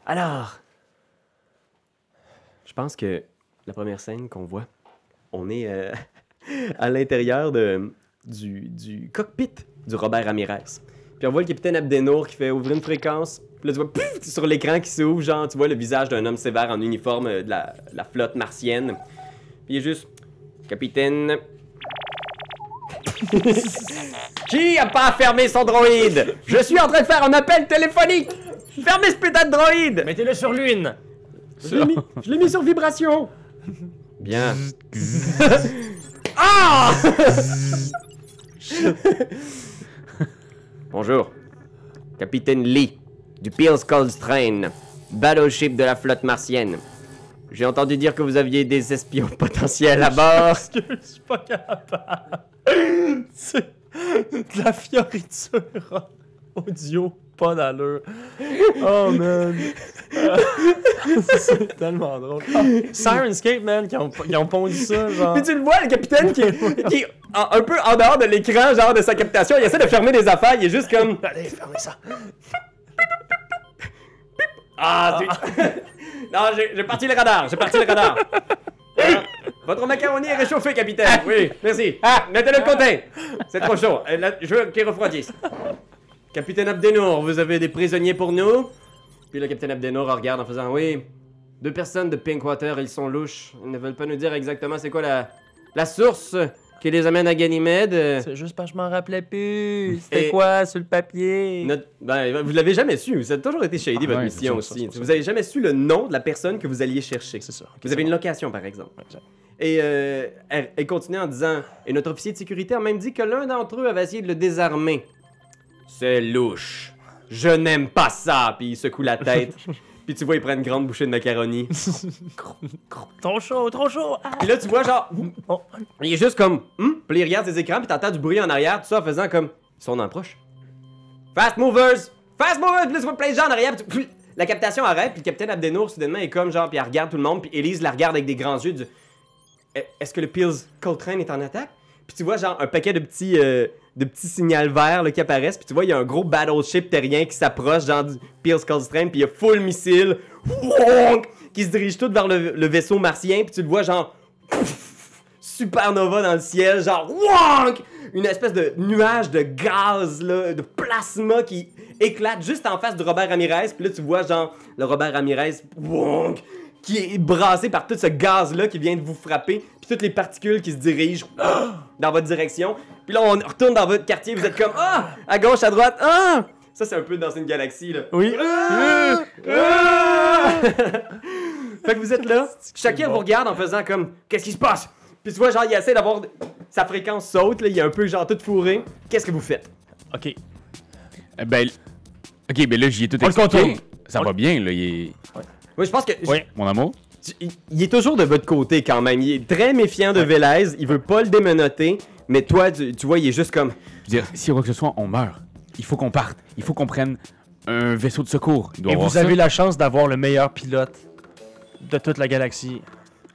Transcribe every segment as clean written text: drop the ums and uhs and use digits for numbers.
Alors, je pense que la première scène qu'on voit, on est à l'intérieur du cockpit du Robert Ramirez. Puis on voit le capitaine Abdenour qui fait ouvrir une fréquence. Puis là, tu vois, pff, sur l'écran qui s'ouvre, genre, tu vois le visage d'un homme sévère en uniforme de la flotte martienne. Puis il est juste, capitaine... Qui a pas fermé son droïde? Je suis en train de faire un appel téléphonique! Fermez ce putain de droïde! Mettez-le sur l'une. Je l'ai mis sur vibration. Bien. Ah! Bonjour. Capitaine Lee, du Peels Coldstrain, battleship de la flotte martienne. J'ai entendu dire que vous aviez des espions potentiels à bord. Je suis pas capable. C'est de la fioriture audio, pas d'allure. Oh man. C'est tellement drôle. Ah, Sirenscape, man, qui ont pondu ça, genre. Puis tu le vois, le capitaine qui est un peu en dehors de l'écran, genre de sa captation, il essaie de fermer des affaires, il est juste comme... Allez, fermez ça. Ah, non, j'ai parti le radar, Votre macaroni est réchauffé, capitaine. Oui, merci. Mettez-le de côté. C'est trop chaud. Je veux qu'il refroidisse. Capitaine Abdenour, vous avez des prisonniers pour nous? Puis le capitaine Abdenour regarde en faisant, oui, 2 personnes de Pinkwater, ils sont louches. Ils ne veulent pas nous dire exactement c'est quoi la source qui les amène à Ganymède. C'est juste parce que je m'en rappelais plus. C'était Et- quoi sur le papier? Ben, vous l'avez jamais su. Ça a toujours été shady, votre ouais, mission c'est ça, aussi. c'est ça. Vous avez jamais su le nom de la personne que vous alliez chercher. C'est ça. Vous avez une location, par exemple. Exact. Et elle continue en disant, et notre officier de sécurité a même dit que l'un d'entre eux avait essayé de le désarmer. C'est louche. Je n'aime pas ça. Puis il secoue la tête. Puis tu vois, il prend une grande bouchée de macaroni. Trop chaud, trop chaud. Ah. Puis là, tu vois, genre, Oh. il est juste comme, puis il regarde ses écrans, puis t'entends du bruit en arrière, tout ça en faisant comme, ils sont en proche. Fast movers! Fast movers! Puis là, tu vois plein de gens en arrière, puis la captation arrête, puis le capitaine Abdenour, soudainement, est comme, genre, puis elle regarde tout le monde, puis Elise la regarde avec des grands yeux, est-ce que le Peels Coltrane est en attaque? Puis tu vois, genre, un paquet de petits signaux verts là, qui apparaissent, puis tu vois, il y a un gros battleship terrien qui s'approche, genre, du Peels Coltrane, puis il y a full missile, qui se dirige tout vers le vaisseau martien, puis tu le vois, genre, supernova dans le ciel, genre, wonk! Une espèce de nuage de gaz, là, de plasma qui éclate juste en face du Robert Ramirez, puis là, tu vois, genre, le Robert Ramirez, wonk! Qui est brassé par tout ce gaz-là qui vient de vous frapper, puis toutes les particules qui se dirigent dans votre direction. Puis là, on retourne dans votre quartier, vous êtes comme, à gauche, à droite, Ça, c'est un peu dans une galaxie, là. Oui. Fait que vous êtes là, chacun vous regarde en faisant comme, qu'est-ce qui se passe? Puis tu vois, genre, il essaie d'avoir sa fréquence saute, là, il est un peu, genre, tout fourré. Qu'est-ce que vous faites? Ok. Ben là, j'y ai tout On le expliqué. contrôle. Ça va bien, là, il est... Oui, je pense que... Oui. Mon amour? Il est toujours de votre côté, quand même. Il est très méfiant de Velez, il veut pas le démenoter, mais toi, tu vois, il est juste comme... Je veux dire, si quoi que ce soit, on meurt. Il faut qu'on parte. Il faut qu'on prenne un vaisseau de secours. Il doit Et avoir vous avez ça. la chance d'avoir le meilleur pilote de toute la galaxie.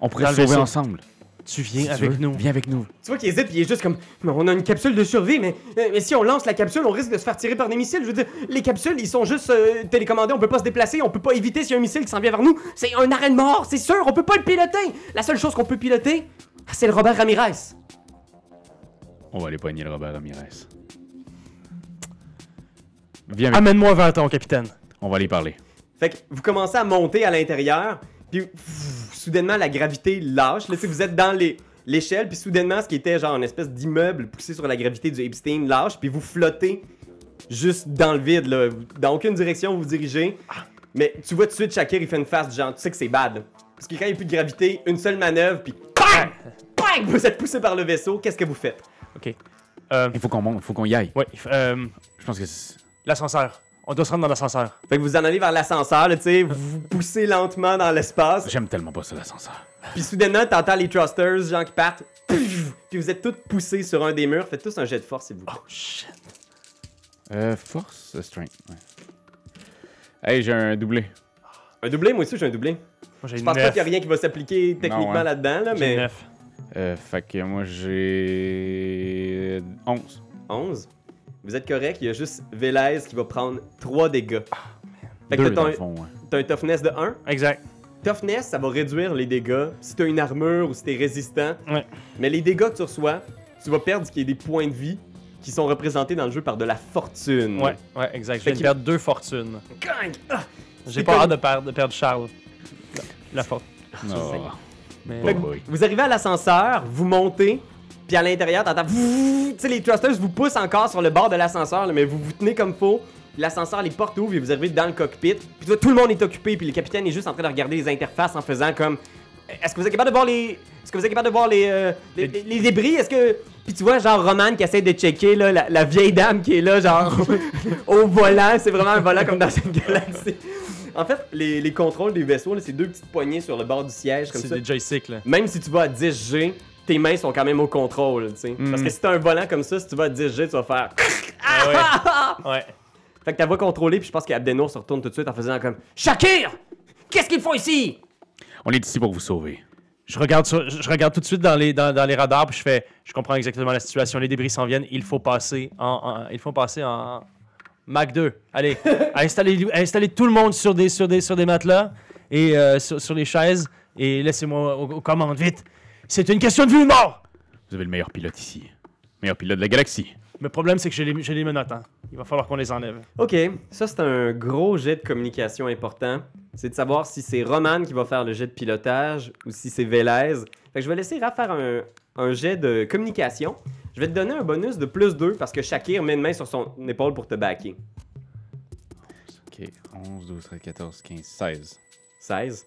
On pourrait dans se le sauver vaisseau. ensemble. Tu viens Si tu avec veux, nous. Viens avec nous. Tu vois qu'il hésite, puis il est juste comme, mais on a une capsule de survie, mais si on lance la capsule, on risque de se faire tirer par des missiles. Je veux dire, les capsules, ils sont juste télécommandés, on peut pas se déplacer, on peut pas éviter s'il y a un missile qui s'en vient vers nous. C'est un arrêt de mort, c'est sûr, on peut pas le piloter. La seule chose qu'on peut piloter, c'est le Robert Ramirez. On va aller pogner le Robert Ramirez. Viens avec Amène-moi vers ton capitaine. On va aller parler. Fait que vous commencez à monter à l'intérieur, puis soudainement la gravité lâche. Là, tu sais, vous êtes dans l'échelle, puis soudainement ce qui était genre une espèce d'immeuble poussé sur la gravité du Epstein lâche, puis vous flottez juste dans le vide. Là. Dans aucune direction vous vous dirigez. Mais tu vois tout de suite Shakir, il fait une face du genre, tu sais que c'est bad. Là. Parce que quand il n'y a plus de gravité, une seule manœuvre, puis bang! Bang! Vous êtes poussé par le vaisseau. Qu'est-ce que vous faites? Ok. Il faut qu'on monte, il faut qu'on y aille. Ouais. Je pense que c'est... L'ascenseur. On doit se rendre dans l'ascenseur. Fait que vous en allez vers l'ascenseur, là, tu sais, vous vous poussez lentement dans l'espace. J'aime tellement pas ça, l'ascenseur. Puis soudainement, t'entends les thrusters, gens qui partent. Puis vous êtes tous poussés sur un des murs. Faites tous un jet de force, s'il vous plaît. Oh shit. Force, strength, ouais. Hey, j'ai un doublé. Un doublé, moi aussi j'ai un doublé. Moi j'ai Je pense pas qu'il y a rien qui va s'appliquer techniquement hein. là-dedans, là, J'ai mais... 9. Fait que moi, j'ai... 11. 11. Vous êtes correct, il y a juste Velez qui va prendre 3 dégâts. Fait que Deux, t'as dans ton, le fond, ouais. t'as un toughness de 1. Exact. Toughness, ça va réduire les dégâts si t'as une armure ou si t'es résistant. Ouais. Mais les dégâts que tu reçois, tu vas perdre ce qui est des points de vie qui sont représentés dans le jeu par de la fortune. Ouais, exact. Je Fait viens de perdre 2 fortunes. Gang! Ah! J'ai C'est pas comme- hâte de perdre Charles. La fortune. Oh. Mais... Fait que boy. vous arrivez à l'ascenseur, vous montez, puis à l'intérieur, t'entends... Tu sais, les thrusters vous poussent encore sur le bord de l'ascenseur, là, mais vous vous tenez comme faux. L'ascenseur, les portes ouvrent et vous arrivez dans le cockpit. Puis tu vois, tout le monde est occupé, puis le capitaine est juste en train de regarder les interfaces en faisant comme... Est-ce que vous êtes capable de voir les... Est-ce que vous êtes capable de voir les débris? Est-ce que... Puis tu vois, genre, Roman qui essaie de checker, là, la vieille dame qui est là, genre, au volant. C'est vraiment un volant comme dans cette galaxie. En fait, les contrôles des vaisseaux, là, c'est 2 petites poignées sur le bord du siège, comme c'est ça. des joysticks, là. Même si tu vas à 10G, tes mains sont quand même au contrôle, tu sais. Parce que si t'as un volant comme ça, si tu vas à 10G, tu vas faire... Ah ouais. Ouais. Fait que ta voix contrôlée, puis je pense qu'Abdenour se retourne tout de suite en faisant comme... Shakir! Qu'est-ce qu'ils font ici? On est ici pour vous sauver. Je regarde tout de suite dans les radars, puis je comprends exactement la situation. Les débris s'en viennent. Il faut passer en Mach 2. Allez, installez tout le monde sur des matelas et sur les chaises et laissez-moi aux commandes vite. C'est une question de vie ou de mort. Vous avez le meilleur pilote ici. Meilleur pilote de la galaxie. Le problème, c'est que j'ai les menottes. Hein. Il va falloir qu'on les enlève. Ok, ça c'est un gros jet de communication important. C'est de savoir si c'est Roman qui va faire le jet de pilotage ou si c'est Velez. Fait que je vais laisser Raph faire un jet de communication. Je vais te donner un bonus de +2 parce que Shakir met une main sur son épaule pour te backer. Ok, 11, 12, 13, 14, 15, 16. 16.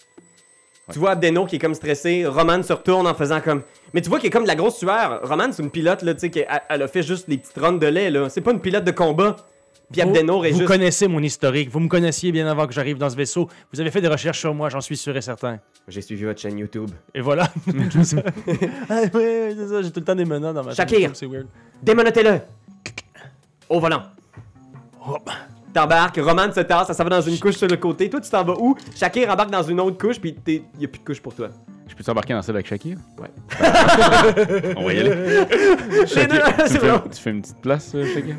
Ouais. Tu vois Abdeno qui est comme stressé. Roman se retourne en faisant comme... Mais tu vois qu'il est comme de la grosse sueur. Roman, c'est une pilote, là, tu sais, elle a fait juste des petites runs de lait, là. C'est pas une pilote de combat. Puis Abdenour est Vous juste... connaissez mon historique. Vous me connaissiez bien avant que j'arrive dans ce vaisseau. Vous avez fait des recherches sur moi, j'en suis sûr et certain. J'ai suivi votre chaîne YouTube. Et voilà. Ah, ouais, c'est ça. J'ai tout le temps des menottes dans ma chaîne Shakir. YouTube, c'est weird. Démonotez-le! Au volant. Hop. T'embarques, Roman se tasse, ça va dans une couche sur le côté. Toi, tu t'en vas où? Shakir embarque dans une autre couche, puis y a plus de couche pour toi. Je peux t'embarquer dans celle avec Shakir? Ouais. On va y aller. Les deux, c'est bon. Tu fais une petite place, Shakir?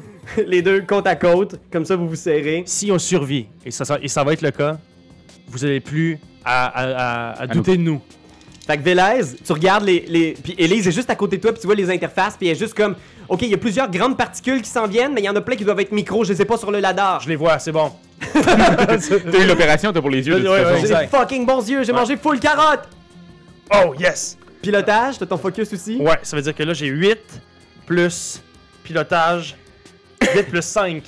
Les deux côte à côte, comme ça vous vous serrez. Si on survit, et ça va être le cas, vous n'allez plus à douter de nous. Fait que Velez, tu regardes puis Elise est juste à côté de toi, puis tu vois les interfaces, puis elle est juste comme... Ok, il y a plusieurs grandes particules qui s'en viennent, mais il y en a plein qui doivent être micro, je sais pas, sur le ladar. Je les vois, c'est bon. T'as eu l'opération, t'as pour les yeux, de toute Ouais, façon. ouais. J'ai exact. des fucking bons yeux, j'ai mangé full carotte! Oh, yes! Pilotage, t'as ton focus aussi? Ouais, ça veut dire que là, j'ai 8 plus pilotage, 8 plus 5,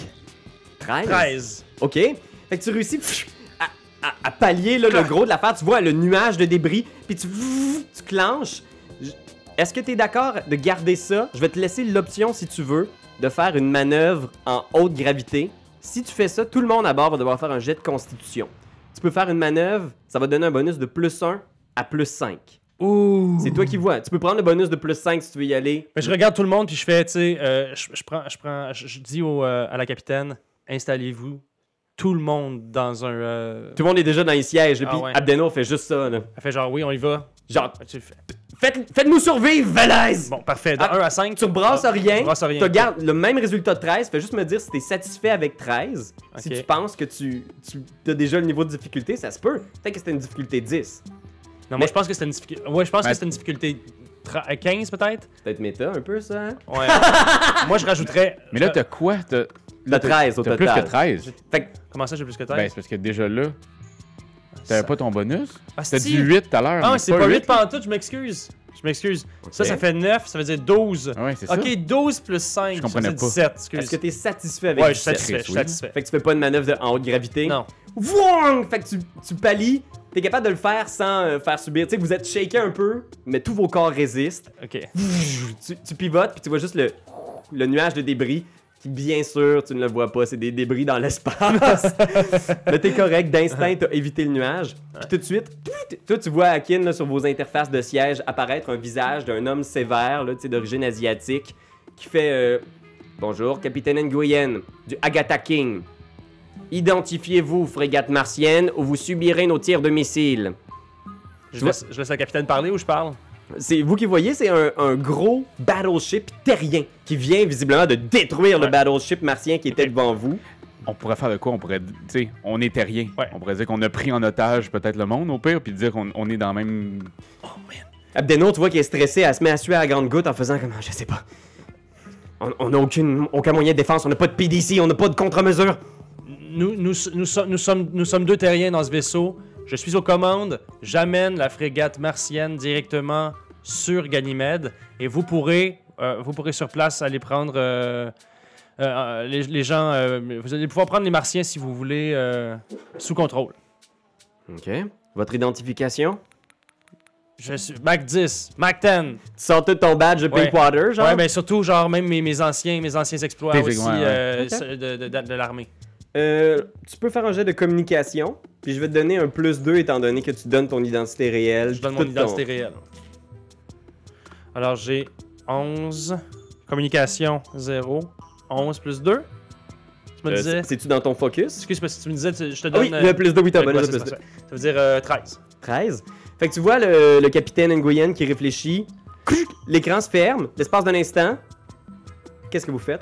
13. Ok. Fait que tu réussis à pallier là, le gros de l'affaire. Tu vois le nuage de débris, puis tu clenches. Est-ce que tu es d'accord de garder ça? Je vais te laisser l'option, si tu veux, de faire une manœuvre en haute gravité. Si tu fais ça, tout le monde à bord va devoir faire un jet de constitution. Tu peux faire une manœuvre, ça va te donner un bonus de +1 à +5. Ouh! C'est toi qui vois. Tu peux prendre le bonus de +5 si tu veux y aller. Mais je regarde tout le monde, puis je fais, tu sais, je dis à la capitaine, installez-vous, tout le monde dans un... Tout le monde est déjà dans les sièges, là, Ah puis ouais. Abdeno fait juste ça. Là. Elle fait genre, oui, on y va. Genre, Tu fais- faites-nous survivre, Velez! Bon, parfait. De Ah, 1 à 5. Tu brasses rien, Tu tu gardes le même résultat de 13, fais juste me dire si t'es satisfait avec 13. Si Ok. tu penses que tu as déjà le niveau de difficulté, ça se peut. Peut-être que c'était une difficulté 10. Non, Mais- moi, je pense que c'était une difficulté... Ouais, je pense Ouais. que c'était une difficulté 15, peut-être? Peut-être méta un peu ça, hein? Ouais. Moi, je rajouterais... Mais là, t'as quoi? T'as Le 13 au plus total. que 13. Fait que, Comment ça, j'ai plus que 13? Ben, c'est parce que déjà là, t'avais pas ton bonus. Ah, T'as si. dit 8 tout à l'heure. Ah, mais c'est pas 8 pantoute, je m'excuse. Je m'excuse. Ça fait 9, ça veut dire 12. Ah ouais, c'est ça. Ok, 12 plus 5, Je comprenais ça pas. fait 17, est-ce excuse. que t'es satisfait avec Ouais, je suis 17? satisfait, je suis oui. satisfait. Fait que tu fais pas une manœuvre en haute gravité? Non. Vroom! Fait que tu pallies, t'es capable de le faire sans faire subir. Tu sais, vous êtes shaké un peu, mais tous vos corps résistent. Ok. Tu pivotes, puis tu vois juste le nuage de débris qui, bien sûr, tu ne le vois pas. C'est des débris dans l'espace. Mais t'es correct. D'instinct, t'as évité le nuage. Puis tout de suite, toi, tu vois Akin, là, sur vos interfaces de siège, apparaître un visage d'un homme sévère, là, tu sais, d'origine asiatique, qui fait Bonjour, capitaine Nguyen, du Agatha King. Identifiez-vous, frégate martienne, ou vous subirez nos tirs de missiles. Je laisse la capitaine parler ou je parle? C'est vous qui voyez, c'est un gros battleship terrien qui vient visiblement de détruire le Ouais. battleship martien qui était devant vous. On pourrait faire de quoi? On pourrait, tu sais, on est terrien. Ouais. On pourrait dire qu'on a pris en otage peut-être le monde au pire, puis dire qu'on est dans le même... Abdeno, tu vois qu'il est stressé, elle se met à suer à la grande goutte en faisant comme, je sais pas. On n'a aucun moyen de défense, on n'a pas de PDC, on n'a pas de contre-mesure. Nous sommes 2 terriens dans ce vaisseau. Je suis aux commandes. J'amène la frégate martienne directement sur Ganymède. Et vous pourrez sur place aller prendre les gens. Vous allez pouvoir prendre les martiens si vous voulez sous contrôle. OK. Votre identification? Je suis Mac 10, Mac 10. Tu sors tout ton badge de Ouais. Pinkwater, genre? Ouais, mais surtout, genre, même mes anciens exploits Tes aussi ouais. de l'armée. Tu peux faire un jet de communication, puis je vais te donner un +2 étant donné que tu donnes ton identité réelle. Je donne tout mon identité réelle. Alors, j'ai 11. Communication, 0. 11 plus 2. Tu me disais... C'est-tu dans ton focus? Excuse, parce que tu me disais, je te Ah donne... oui, le +2, oui, t'as ouais, bonne, c'est le ça, +2. ça veut dire 13. 13. Fait que tu vois le capitaine Nguyen qui réfléchit. L'écran se ferme, l'espace d'un instant. Qu'est-ce que vous faites?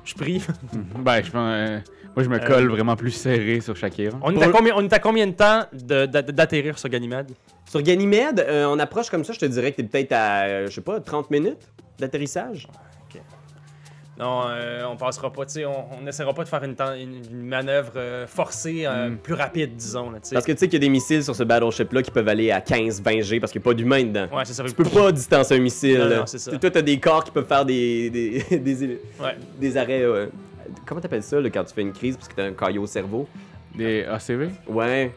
Je prie. Ben, je pense... moi, je me colle vraiment plus serré sur Shakir. On est à combien de temps d'atterrir sur Ganymède? Sur Ganymède, on approche comme ça, je te dirais que t'es peut-être à, je sais pas, 30 minutes d'atterrissage. Non, on passera pas, tu sais, on n'essaiera pas de faire une manœuvre forcée, plus rapide, disons. Là, Parce que tu sais qu'il y a des missiles sur ce battleship-là qui peuvent aller à 15-20 G parce qu'il n'y a pas d'humain dedans. Ouais, c'est ça. Tu peux pas distancer un missile. Non, là. non, c'est ça. Toi, t'as des corps qui peuvent faire des Ouais. des arrêts. Comment t'appelles ça là, quand tu fais une crise parce que t'as un caillot au cerveau? Des ACV? Ouais.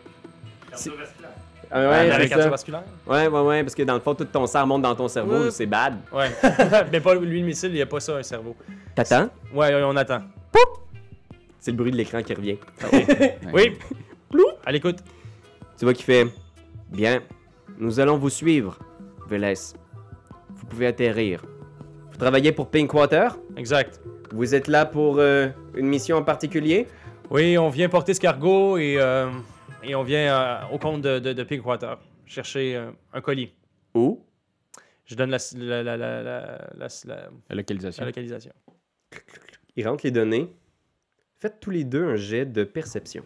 Ah, Un ouais, arrêt c'est ça. cardiovasculaire? Ouais, parce que dans le fond, tout ton sang remonte dans ton cerveau, Ouais. c'est bad. Ouais. Mais pas lui, le missile, il n'y a pas ça, un cerveau. T'attends? Ouais, on attend. C'est le bruit de l'écran qui revient. Oui. À l'écoute. Tu vois qu'il fait bien. Nous allons vous suivre, Veles. Vous pouvez atterrir. Vous travaillez pour Pinkwater? Exact. Vous êtes là pour une mission en particulier? Oui, on vient porter ce cargo et on vient au compte de Pinkwater chercher un colis. Où? Je donne la La localisation. localisation. Il rentre les données. Faites tous les deux un jet de perception.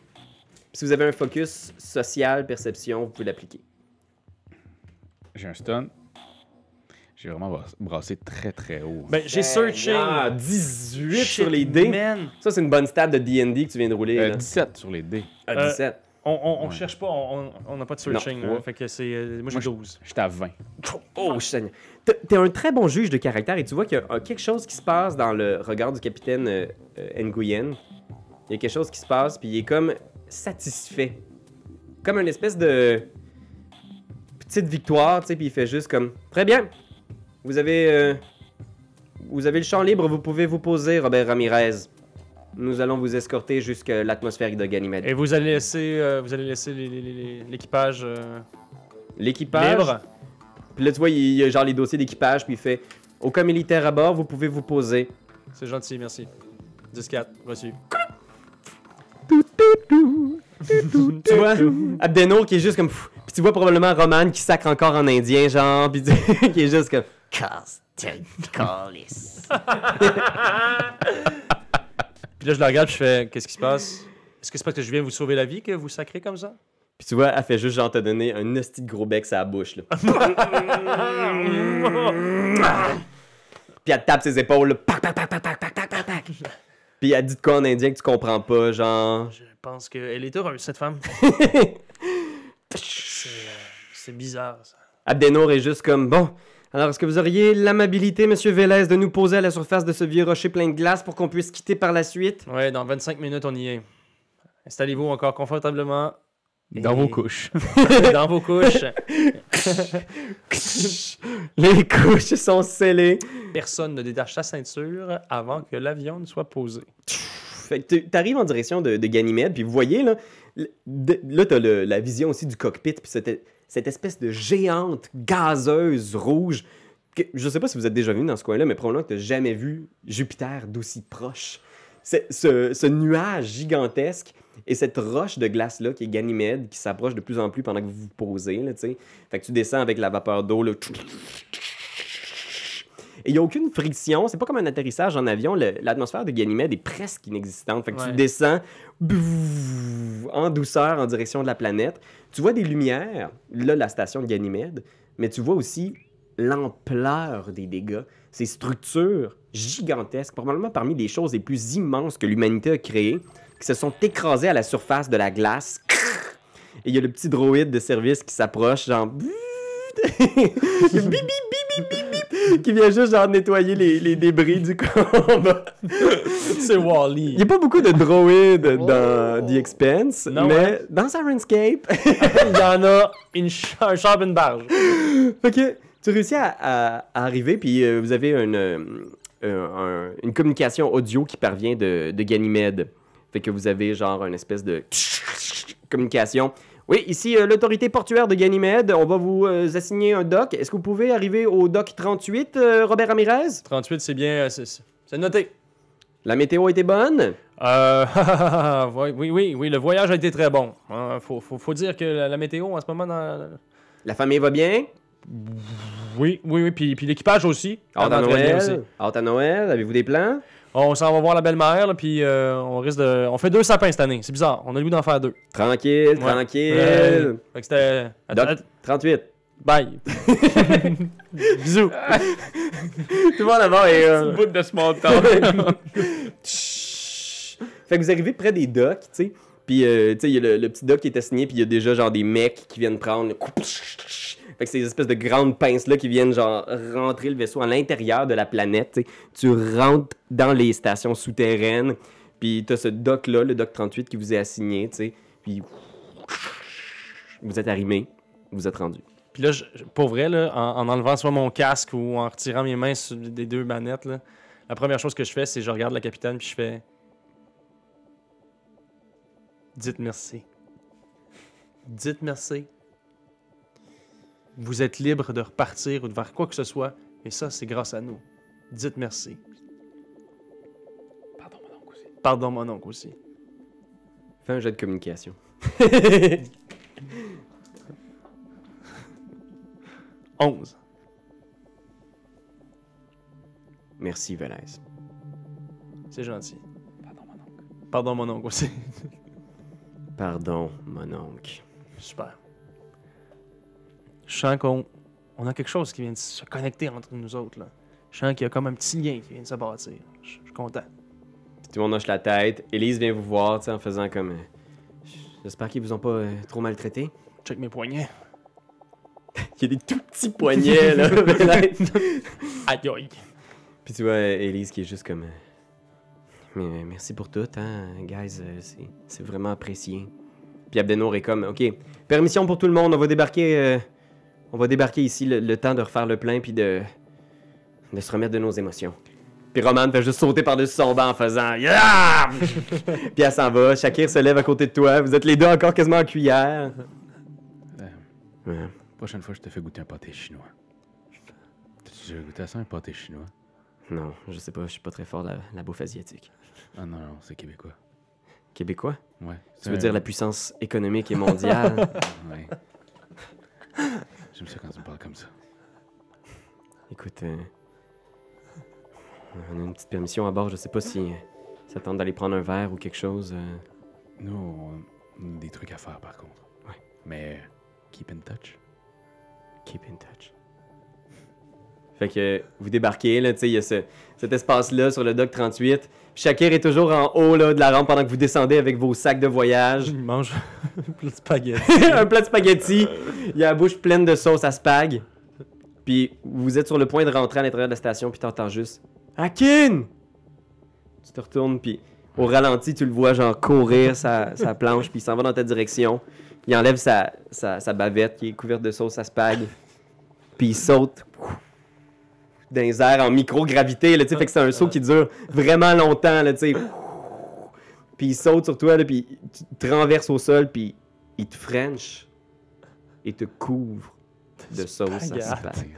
Si vous avez un focus social, perception, vous pouvez l'appliquer. J'ai un stun. J'ai vraiment brassé très très haut. Ben, j'ai searché. Ah, 18 Shit, sur les dés. Man. Ça, c'est une bonne stat de D&D que tu viens de rouler. là. 17 sur les dés. Ah, 17. On Ouais. cherche pas, on n'a pas de searching. Non. là. Fait que c'est. Moi, j'ai 12. J'étais à 20. Oh, Seigneur. T'es un très bon juge de caractère et tu vois qu'il y a quelque chose qui se passe dans le regard du capitaine Nguyen. Il y a quelque chose qui se passe, puis il est comme satisfait. Comme une espèce de petite victoire, tu sais, puis il fait juste comme très bien. Vous avez le champ libre, vous pouvez vous poser, Robert Ramirez. Nous allons vous escorter jusqu'à l'atmosphère de Ganymède. Et vous allez laisser, l'équipage L'équipage. libre. Puis là, tu vois, il y a genre les dossiers d'équipage, puis il fait aucun militaire à bord, vous pouvez vous poser. C'est gentil, merci. 10-4, reçu. Tu vois, Abdeno qui est juste comme. Puis tu vois probablement Roman qui sacre encore en indien, genre, puis qui est juste comme. Puis là, je la regarde, je fais, qu'est-ce qui se passe? Est-ce que c'est parce que je viens vous sauver la vie que vous sacrez comme ça? Puis tu vois, elle fait juste genre te donner un hostie de gros bec sur la bouche, là. Puis elle te tape ses épaules, là. Pac, pac, pac, pac, pac, pac, pac, pac, pac. Puis elle dit de quoi en indien que tu comprends pas, genre. Je pense qu'elle est heureuse, cette femme. C'est bizarre, ça. Abdenour est juste comme bon. Alors, est-ce que vous auriez l'amabilité, monsieur Vélez, de nous poser à la surface de ce vieux rocher plein de glace pour qu'on puisse quitter par la suite? Ouais, dans 25 minutes, on y est. Installez-vous encore confortablement. Dans vos couches. Dans vos couches. Les couches sont scellées. Personne ne détache sa ceinture avant que l'avion ne soit posé. Fait que t'arrives en direction de Ganymède, puis vous voyez, là, là t'as la vision aussi du cockpit, puis cette espèce de géante gazeuse rouge. Que, je sais pas si vous êtes déjà venu dans ce coin-là, mais probablement que t'as jamais vu Jupiter d'aussi proche. Ce nuage gigantesque et cette roche de glace-là qui est Ganymède, qui s'approche de plus en plus pendant que vous vous posez, là, tu sais. Fait que tu descends avec la vapeur d'eau, là. Et il n'y a aucune friction. C'est pas comme un atterrissage en avion. L'atmosphère de Ganymède est presque inexistante. Fait que tu descends en douceur en direction de la planète. Tu vois des lumières, là, la station de Ganymède, mais tu vois aussi l'ampleur des dégâts. Ces structures gigantesques, probablement parmi les choses les plus immenses que l'humanité a créées, qui se sont écrasées à la surface de la glace. Et il y a le petit droïde de service qui s'approche, genre... bip, bip, bip, bip, bip, qui vient juste genre nettoyer les débris du combat. C'est Wall-E. Il n'y a pas beaucoup de droïdes dans The Expanse, Non, mais dans Sirenscape... Il y en a un char une barge. Fait que tu réussis à arriver, puis vous avez une communication audio qui parvient de Ganymède. Fait que vous avez genre une espèce de communication. Oui, ici, l'autorité portuaire de Ganymède, on va vous assigner un dock. Est-ce que vous pouvez arriver au dock 38, Robert Ramirez? 38, c'est bien, c'est noté. La météo était bonne? Oui, le voyage a été très bon. Faut dire que la météo en ce moment dans... La famille va bien? Oui, puis l'équipage aussi. Hâte à Vraiment très bien aussi. Noël? Hâte à Noël? Avez-vous des plans? On s'en va voir la belle-mère, là, puis on risque de... On fait 2 sapins cette année, c'est bizarre. On a le goût d'en faire 2. Tranquille, Ouais. tranquille. Fait que c'était... Dock 38. Bye. Bisous. Tout le monde d'abord est... bout de small talk. Fait que vous arrivez près des docks, tu sais. Puis, tu sais, il y a le petit dock qui est assigné, puis il y a déjà, genre, des mecs qui viennent prendre... Fait que c'est des espèces de grandes pinces-là qui viennent, genre, rentrer le vaisseau à l'intérieur de la planète, tu sais. Tu rentres dans les stations souterraines, puis t'as ce dock-là, le dock 38, qui vous est assigné, tu sais. Puis, vous êtes arrimé, vous êtes rendu. Puis là, pour vrai, là, en enlevant soit mon casque ou en retirant mes mains des 2 manettes, là, la première chose que je fais, c'est que je regarde la capitaine, puis je fais... Dites merci. Dites merci. Vous êtes libre de repartir ou de faire quoi que ce soit, et ça, c'est grâce à nous. Dites merci. Pardon, mon oncle aussi. Pardon, mon oncle aussi. Fais un jet de communication. 11. Merci, Velez. C'est gentil. Pardon, mon oncle. Pardon, mon oncle aussi. Pardon, mon oncle. Super. Je sens qu'on a quelque chose qui vient de se connecter entre nous autres, là. Je sens qu'il y a comme un petit lien qui vient de se bâtir. Je suis content. Puis tout le monde hoche la tête. Élise vient vous voir, tu sais, en faisant comme... J'espère qu'ils vous ont pas trop maltraité. Check mes poignets. Il y a des tout petits poignets, là. Aïe aïe. Puis tu vois Élise qui est juste comme... Mais merci pour tout, hein, guys. C'est vraiment apprécié. Puis Abdenour est comme... OK, permission pour tout le monde. On va débarquer ici le temps de refaire le plein puis de se remettre de nos émotions. Puis Roman fait juste sauter par-dessus son banc en faisant... Yeah! Puis elle s'en va. Shakir se lève à côté de toi. Vous êtes les deux encore quasiment en cuillère. Ouais. Prochaine fois, je te fais goûter un pâté chinois. T'as-tu déjà goûté à ça, un pâté chinois? Non, je sais pas. Je suis pas très fort de la bouffe asiatique. Ah non, c'est québécois. Québécois? Ouais. Tu veux dire la puissance économique et mondiale? Ouais. J'aime ça quand tu me parles comme ça. Écoute, on a une petite permission à bord. Je sais pas si ça tente d'aller prendre un verre ou quelque chose. Nous, on a des trucs à faire, par contre. Ouais. Mais keep in touch. Keep in touch. Fait que vous débarquez, là, tu sais, il y a cet espace-là sur le dock 38. Shakir est toujours en haut là, de la rampe pendant que vous descendez avec vos sacs de voyage. Il mange un plat de spaghetti. Un plat de spaghetti. Il a la bouche pleine de sauce à spag. Puis vous êtes sur le point de rentrer à l'intérieur de la station, puis t'entends juste « Akin! » Tu te retournes, puis au ralenti, tu le vois genre courir sa planche, puis il s'en va dans ta direction. Il enlève sa bavette qui est couverte de sauce à spag. Puis il saute dans les airs en microgravité, là, tu sais, fait que c'est un saut qui dure vraiment longtemps, là, tu sais. Puis il saute sur toi, là, puis tu te renverses au sol, puis il te french et te couvre de sauce à spag.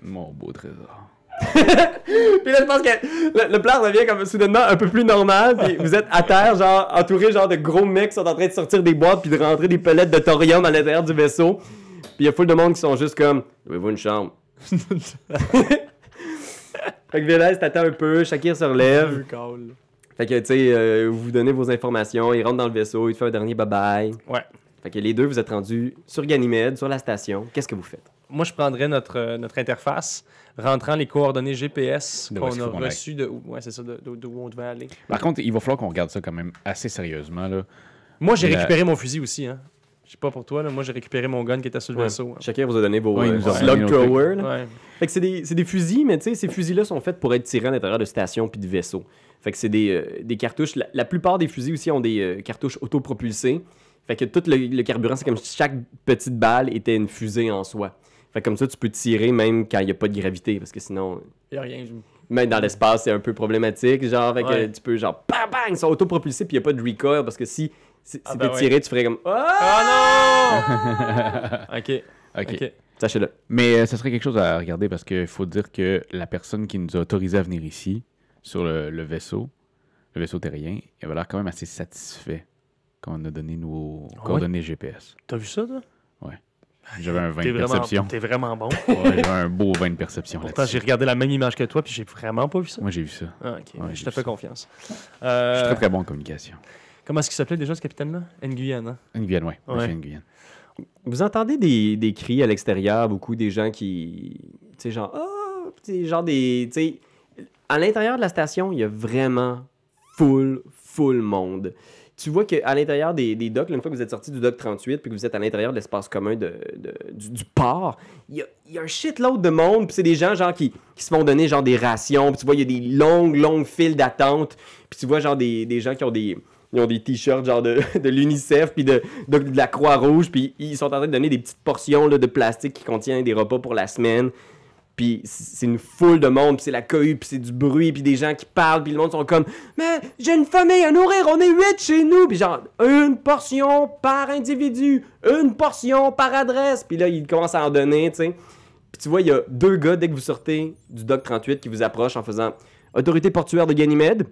Mon beau trésor. Puis là, je pense que le plan devient comme soudainement un peu plus normal, puis vous êtes à terre, genre, entouré genre de gros mecs qui sont en train de sortir des boîtes puis de rentrer des palettes de thorium à l'intérieur du vaisseau. Puis il y a full de monde qui sont juste comme « Louez-vous une chambre. » Fait que Vélez t'attend un peu, Shakir se relève. Call. Fait que, tu sais, vous donnez vos informations, il rentre dans le vaisseau, il te fait un dernier bye-bye. Ouais. Fait que les deux, vous êtes rendus sur Ganymède, sur la station. Qu'est-ce que vous faites? Moi, je prendrais notre interface, rentrant les coordonnées GPS De où est-ce qu'on a qu'il faut qu'on reçues de où. Ouais, c'est ça, de où on devait aller. Par contre, il va falloir qu'on regarde ça quand même assez sérieusement, là. Moi, j'ai La- récupéré mon fusil aussi, hein. Je sais pas pour toi, là. Moi, j'ai récupéré mon gun qui était sur le vaisseau. Chacun vous a donné vos Ouais, il nous a slug donné nos trucs. throwers. là. Ouais. Fait que c'est des fusils, mais tu sais, ces fusils-là sont faits pour être tirés à l'intérieur de stations puis de vaisseaux. Fait que c'est des cartouches. La plupart des fusils aussi ont des cartouches autopropulsées. Fait que tout le carburant, c'est comme si chaque petite balle était une fusée en soi. Fait que comme ça, tu peux tirer même quand il n'y a pas de gravité, parce que sinon, Y a rien. même dans l'espace, c'est un peu problématique. Genre, fait que Ouais. tu peux genre, bang, bang, ils sont autopropulsés puis il n'y a pas de recoil, parce que si Ah, c'était ben ouais. tiré, tu ferais comme, ah! Ah non! Ok. OK. Sachez-le. Mais ça serait quelque chose à regarder parce qu'il faut dire que la personne qui nous a autorisé à venir ici, sur le vaisseau terrien, il avait l'air quand même assez satisfait quand on a donné nos coordonnées GPS. T'as vu ça, toi? J'avais un 20 de perception. T'es vraiment bon. Ouais, j'avais un beau 20 de perception Pourtant, j'ai là-dessus. regardé la même image que toi, puis j'ai vraiment pas vu ça. Moi, j'ai vu ça. Ah, ok. Ouais, je j'ai te vu fais ça. confiance. Je suis très, très bon en communication. Comment est-ce qu'il s'appelait déjà, ce capitaine-là? Nguyen, hein? Nguyen, ouais. Moi, Ouais. je suis Nguyen. Vous entendez des cris à l'extérieur, beaucoup des gens qui. Tu sais, genre. Ah! Tu sais, genre des. Tu sais, à l'intérieur de la station, il y a vraiment full monde. Tu vois qu'à l'intérieur des docks, là, une fois que vous êtes sorti du dock 38 puis que vous êtes à l'intérieur de l'espace commun du port, il y a un shitload de monde, puis c'est des gens genre qui se font donner genre des rations, puis tu vois, il y a des longues files d'attente, puis tu vois genre des gens qui ont des t-shirts genre de l'UNICEF puis de la Croix-Rouge, puis ils sont en train de donner des petites portions là, de plastique qui contiennent des repas pour la semaine. Puis c'est une foule de monde, puis c'est la cohue, puis c'est du bruit, puis des gens qui parlent, puis le monde sont comme « Mais j'ai une famille à nourrir, on est 8 chez nous! » Puis genre, une portion par individu, une portion par adresse. Puis là, ils commencent à en donner, tu sais. Puis tu vois, il y a 2 gars, dès que vous sortez du dock 38, qui vous approchent en faisant « Autorité portuaire de Ganymède,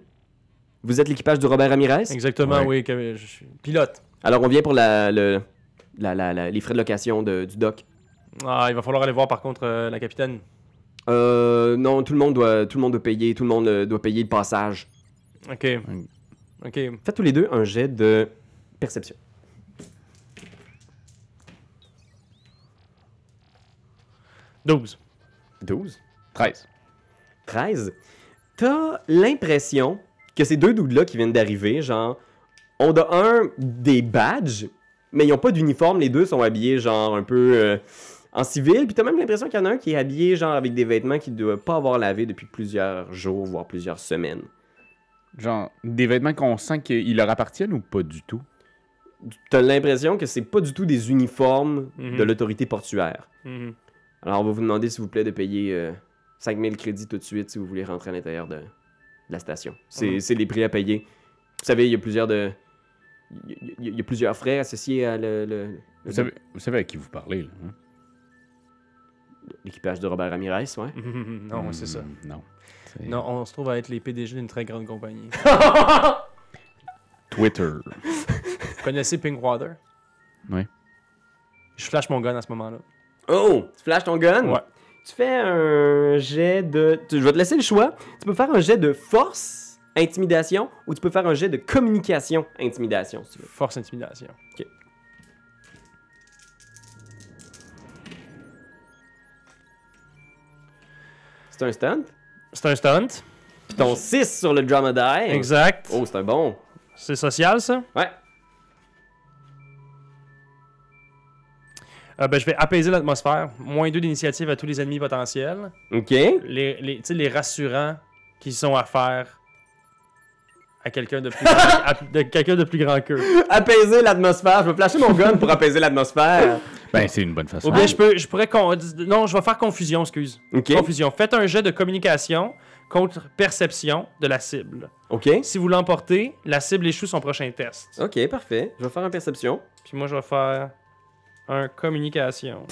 vous êtes l'équipage du Robert Ramirez? » Exactement, Ouais. oui. Que je suis pilote. Alors, on vient pour les frais de location du dock. Ah, il va falloir aller voir, par contre, la capitaine. Non, tout le monde doit payer, tout le monde doit payer le passage. Ok. Ok. Faites tous les deux un jet de perception. 12. 12. 13. 13. T'as l'impression que ces 2 dudes-là qui viennent d'arriver, genre, on a des badges, mais ils ont pas d'uniforme, les 2 sont habillés genre un peu en civil, puis t'as même l'impression qu'il y en a un qui est habillé genre avec des vêtements qu'il doit pas avoir lavé depuis plusieurs jours, voire plusieurs semaines. Genre, des vêtements qu'on sent qu'ils leur appartiennent ou pas du tout? T'as l'impression que c'est pas du tout des uniformes Mhm. de l'autorité portuaire. Mhm. Alors, on va vous demander, s'il vous plaît, de payer 5000 crédits tout de suite si vous voulez rentrer à l'intérieur de la station. C'est les prix à payer. Vous savez, il y a plusieurs il y a plusieurs frais associés à Vous savez à qui vous parlez, là? Hein? l'équipage de Robert Ramirez, ouais. Non, c'est ça. Non. C'est Non, on se trouve à être les PDG d'une très grande compagnie. Twitter. Vous connaissez Pinkwater? Oui. Je flash mon gun à ce moment-là. Oh! Tu flashes ton gun? Ouais. Tu fais un jet de... Je vais te laisser le choix. Tu peux faire un jet de force, intimidation, ou tu peux faire un jet de communication, intimidation, si tu veux. Force intimidation. Ok. C'est un stunt. C'est un stunt. Puis ton 6 sur le drama die. Exact. Oh, c'est un bon. C'est social, ça? Ouais. Je vais apaiser l'atmosphère. -2 d'initiative à tous les ennemis potentiels. OK. Tu sais, les rassurants qui sont à faire à quelqu'un de plus grand, quelqu'un de plus grand qu'eux. Apaiser l'atmosphère. Je vais flasher mon gun pour apaiser l'atmosphère. Ben, c'est une bonne façon. Ou bien je pourrais... Non, je vais faire confusion, excuse. OK. Confusion. Faites un jet de communication contre perception de la cible. OK. Si vous l'emportez, la cible échoue son prochain test. OK, parfait. Je vais faire une perception. Puis moi, je vais faire un communication.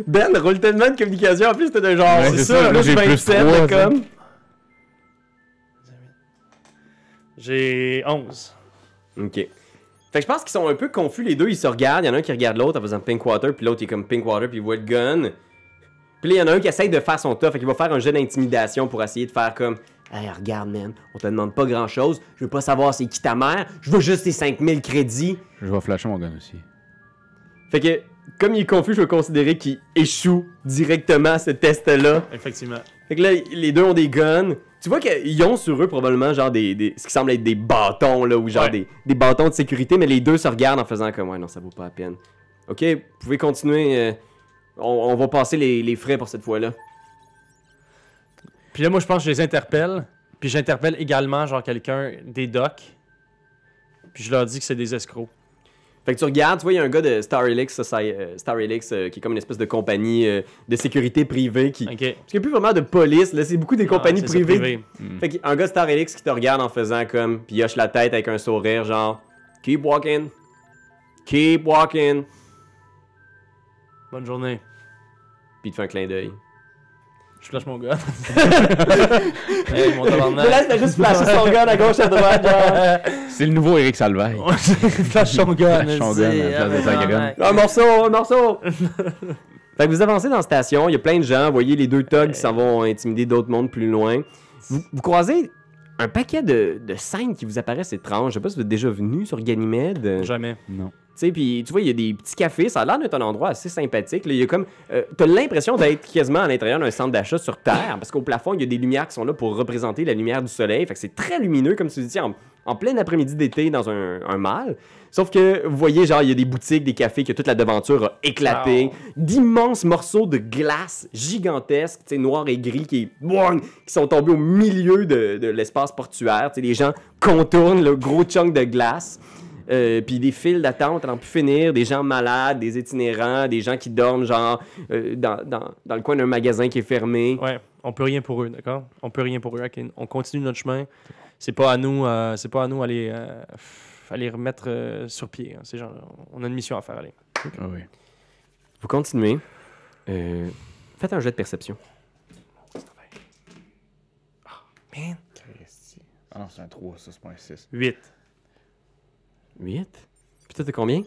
Ben roule tellement de communication. En plus, t'es de genre... Ouais, c'est c'est ça. ça. Là, J'ai j'ai plus 27 3, de com. J'ai 11. OK. Fait que je pense qu'ils sont un peu confus, les deux. Ils se regardent. Il y en a un qui regarde l'autre en faisant Pinkwater, puis l'autre, il est comme Pinkwater, puis il voit le gun. Puis là, il y en a un qui essaye de faire son tough, fait qu'il va faire un jeu d'intimidation pour essayer de faire comme hey, regarde, man, on te demande pas grand-chose, je veux pas savoir c'est qui ta mère, je veux juste tes 5000 crédits. Je vais flasher mon gun aussi. Fait que, comme il est confus, je vais considérer qu'il échoue directement à ce test-là. Effectivement. Fait que là, les deux ont des guns. Tu vois qu'ils ont sur eux probablement genre ce qui semble être des bâtons, là, ou genre Ouais. des bâtons de sécurité, mais les deux se regardent en faisant comme ouais, non, ça vaut pas la peine. Ok, vous pouvez continuer. On va passer les frais pour cette fois-là. Puis là, moi, je pense que je les interpelle. Puis j'interpelle également, genre, quelqu'un des docks. Puis je leur dis que c'est des escrocs. Fait que tu regardes, tu vois, il y a un gars de Star Helix, qui est comme une espèce de compagnie de sécurité privée qui. OK. Parce qu'il n'y a plus vraiment de police, là, c'est beaucoup des compagnies c'est ça, privées. privé. Fait qu'un gars de Star Helix qui te regarde en faisant comme. Puis il hoche la tête avec un sourire, genre. Keep walking. Keep walking. Bonne journée. Puis il te fait un clin d'œil. Je flash mon gars. Hey, mon tabarnak. Là, c'était juste flasher son gun à gauche, à droite, genre. C'est le nouveau Eric Salvaille. Flash son gars. Flash son gun à la place de sa graine. Un morceau, un morceau! Fait que vous avancez dans la station, il y a plein de gens, vous voyez les deux thugs qui s'en vont intimider d'autres mondes plus loin. Vous croisez un paquet de scènes qui vous apparaissent étranges. Je sais pas si vous êtes déjà venu sur Ganymède. Jamais. Non. Tu sais, puis tu vois, il y a des petits cafés, ça a l'air d'être un endroit assez sympathique. Là. Il y a comme, t'as l'impression d'être quasiment à l'intérieur d'un centre d'achat sur Terre, parce qu'au plafond, il y a des lumières qui sont là pour représenter la lumière du soleil. Fait que c'est très lumineux, comme tu dis, en plein après-midi d'été dans un mall. Sauf que, vous voyez, genre, il y a des boutiques, des cafés, que toute la devanture a éclaté. Oh. D'immenses morceaux de glace gigantesques, tu sais, noirs et gris, qui sont tombés au milieu de l'espace portuaire. Tu sais, les gens contournent le gros chunk de glace. Puis des files d'attente à n'en plus finir, des gens malades, des itinérants, des gens qui dorment genre dans le coin d'un magasin qui est fermé. Ouais, on peut rien pour eux, d'accord? On peut rien pour eux. Ok, on continue notre chemin. C'est pas à nous, aller remettre sur pied. Hein. C'est genre, on a une mission à faire. Allez. Ah oui. Vous continuez. Faites un jet de perception. Man. Ah non, c'est un 3, ça, c'est pas un 6. 8. 8. Puis toi, t'es combien?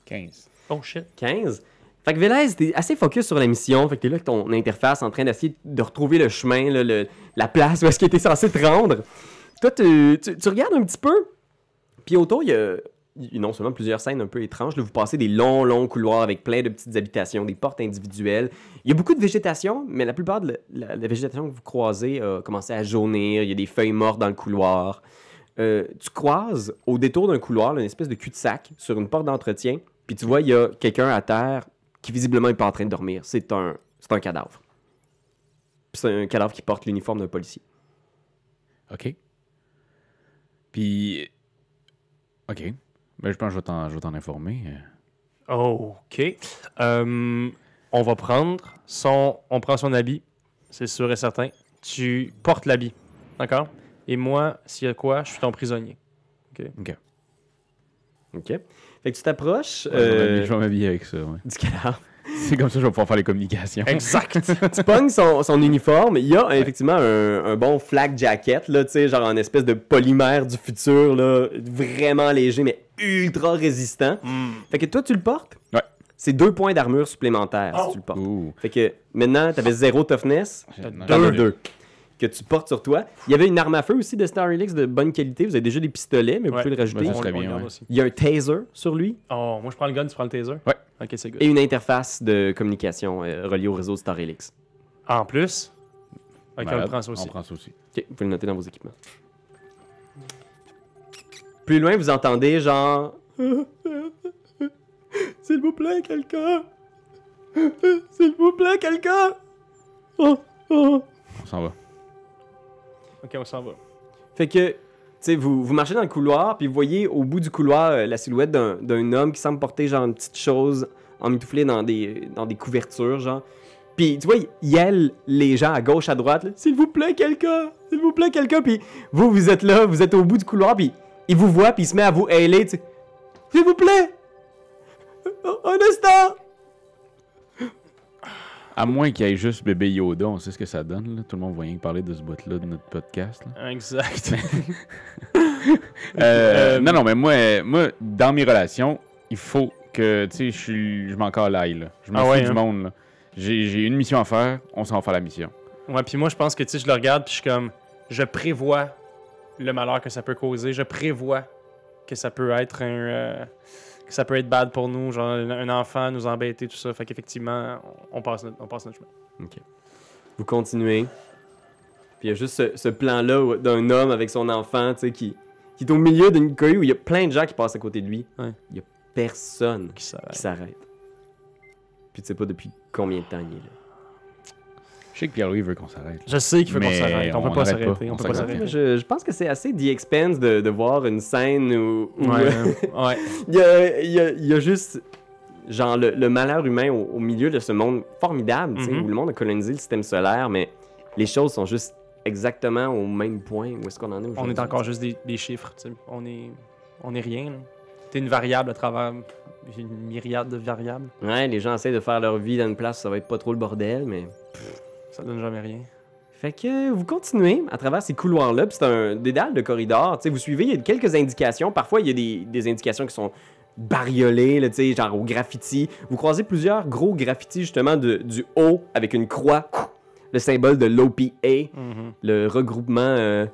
15. Oh shit. 15. Fait que Vélez, t'es assez focus sur la mission. Fait que t'es là avec ton interface en train d'essayer de retrouver le chemin, là, la place où est-ce qu'il était censé te rendre. Toi, tu regardes un petit peu. Puis autour, il y a non seulement plusieurs scènes un peu étranges. Là, vous passez des longs couloirs avec plein de petites habitations, des portes individuelles. Il y a beaucoup de végétation, mais la plupart de la végétation que vous croisez a commencé à jaunir. Il y a des feuilles mortes dans le couloir. Tu croises au détour d'un couloir là, une espèce de cul-de-sac sur une porte d'entretien. Puis tu vois, il y a quelqu'un à terre qui visiblement n'est pas en train de dormir. C'est un cadavre. Puis c'est un cadavre qui porte l'uniforme d'un policier. OK. Puis... OK. Ben, je pense que je vais t'en informer. OK. On va prendre on prend son habit, c'est sûr et certain. Tu portes l'habit, d'accord? Et moi, s'il y a quoi, je suis ton prisonnier. OK. OK. Fait que tu t'approches Je vais m'habiller avec ça, ouais. du cadavre. C'est comme ça que je vais pouvoir faire les communications. Exact. Tu pognes son uniforme. Il y a effectivement un bon flak jacket, là, tu sais, genre en espèce de polymère du futur, là, vraiment léger, mais ultra résistant. Fait que toi, tu le portes? Ouais. C'est 2 points d'armure supplémentaires si tu le portes. Ouh. Fait que maintenant, t'avais 0 toughness, Non, t'en as deux. 2 que tu portes sur toi. Il y avait une arme à feu aussi de Star Helix de bonne qualité. Vous avez déjà des pistolets, mais vous Ouais. pouvez le rajouter. Ben, ça serait bien, regarde ouais. aussi. Il y a un taser sur lui Oh, moi je prends le gun, tu prends le taser? Ouais. Ok, c'est good. et une interface de communication reliée au réseau de Star Helix. En plus, ok, on Malade. le prend ça aussi. On prend ça aussi. Ok, vous pouvez le noter dans vos équipements. Plus loin, vous entendez genre... S'il vous plaît, quelqu'un! S'il vous plaît, quelqu'un! Oh, oh. On s'en va. Ok, on s'en va. Fait que, tu sais, vous marchez dans le couloir, puis vous voyez au bout du couloir la silhouette d'un homme qui semble porter genre une petite chose emmitouflée dans des couvertures, genre. Puis, tu vois, il aile les gens à gauche, à droite, là. S'il vous plaît, quelqu'un! S'il vous plaît, quelqu'un! Puis vous êtes là, vous êtes au bout du couloir, puis il vous voit, puis il se met à vous hailer, tu sais. S'il vous plaît! Un instant! À moins qu'il y ait juste bébé Yoda, on sait ce que ça donne. Là. Tout le monde va rien que parler de ce bout-là de notre podcast. Là. Exact. Non, mais moi, dans mes relations, il faut que, tu sais, je m'en calaille, là. Je m'en Ah fous ouais, du hein? monde, là. J'ai une mission à faire, on s'en va faire la mission. Ouais, puis moi, je pense que, tu sais, je le regarde, puis je suis comme... Je prévois le malheur que ça peut causer. Je prévois que ça peut être que ça peut être bad pour nous, genre un enfant nous embêter, tout ça. Fait qu'effectivement, on passe notre chemin. OK. Vous continuez. Puis il y a juste ce plan-là d'un homme avec son enfant, tu sais, qui est au milieu d'une cohue où il y a plein de gens qui passent à côté de lui. Ouais. Il y a personne Qui qui s'arrête. Puis tu sais pas depuis combien de temps il est là. Je sais que Pierre-Louis veut qu'on s'arrête. Je sais qu'il faut qu'on Mais s'arrête. On peut on pas arrête s'arrêter. pas. On peut On pas s'arrête s'arrêter. Je pense que c'est assez The Expanse de voir une scène où Ouais. il y a juste genre le malheur humain au milieu de ce monde formidable, tu sais, Mhm. où le monde a colonisé le système solaire, mais les choses sont juste exactement au même point où est-ce qu'on en est aujourd'hui. On est encore juste des chiffres, tu sais. On est rien, là. T'es une variable à travers une myriade de variables. Ouais, les gens essaient de faire leur vie dans une place où ça va être pas trop le bordel, mais... Ça donne jamais rien. Fait que vous continuez à travers ces couloirs-là, puis c'est un dédale de corridors, tu sais, vous suivez, il y a quelques indications, parfois il y a des indications qui sont bariolées, là, tu sais, genre au graffiti. Vous croisez plusieurs gros graffitis, justement, du haut, avec une croix, le symbole de l'OPA, le regroupement...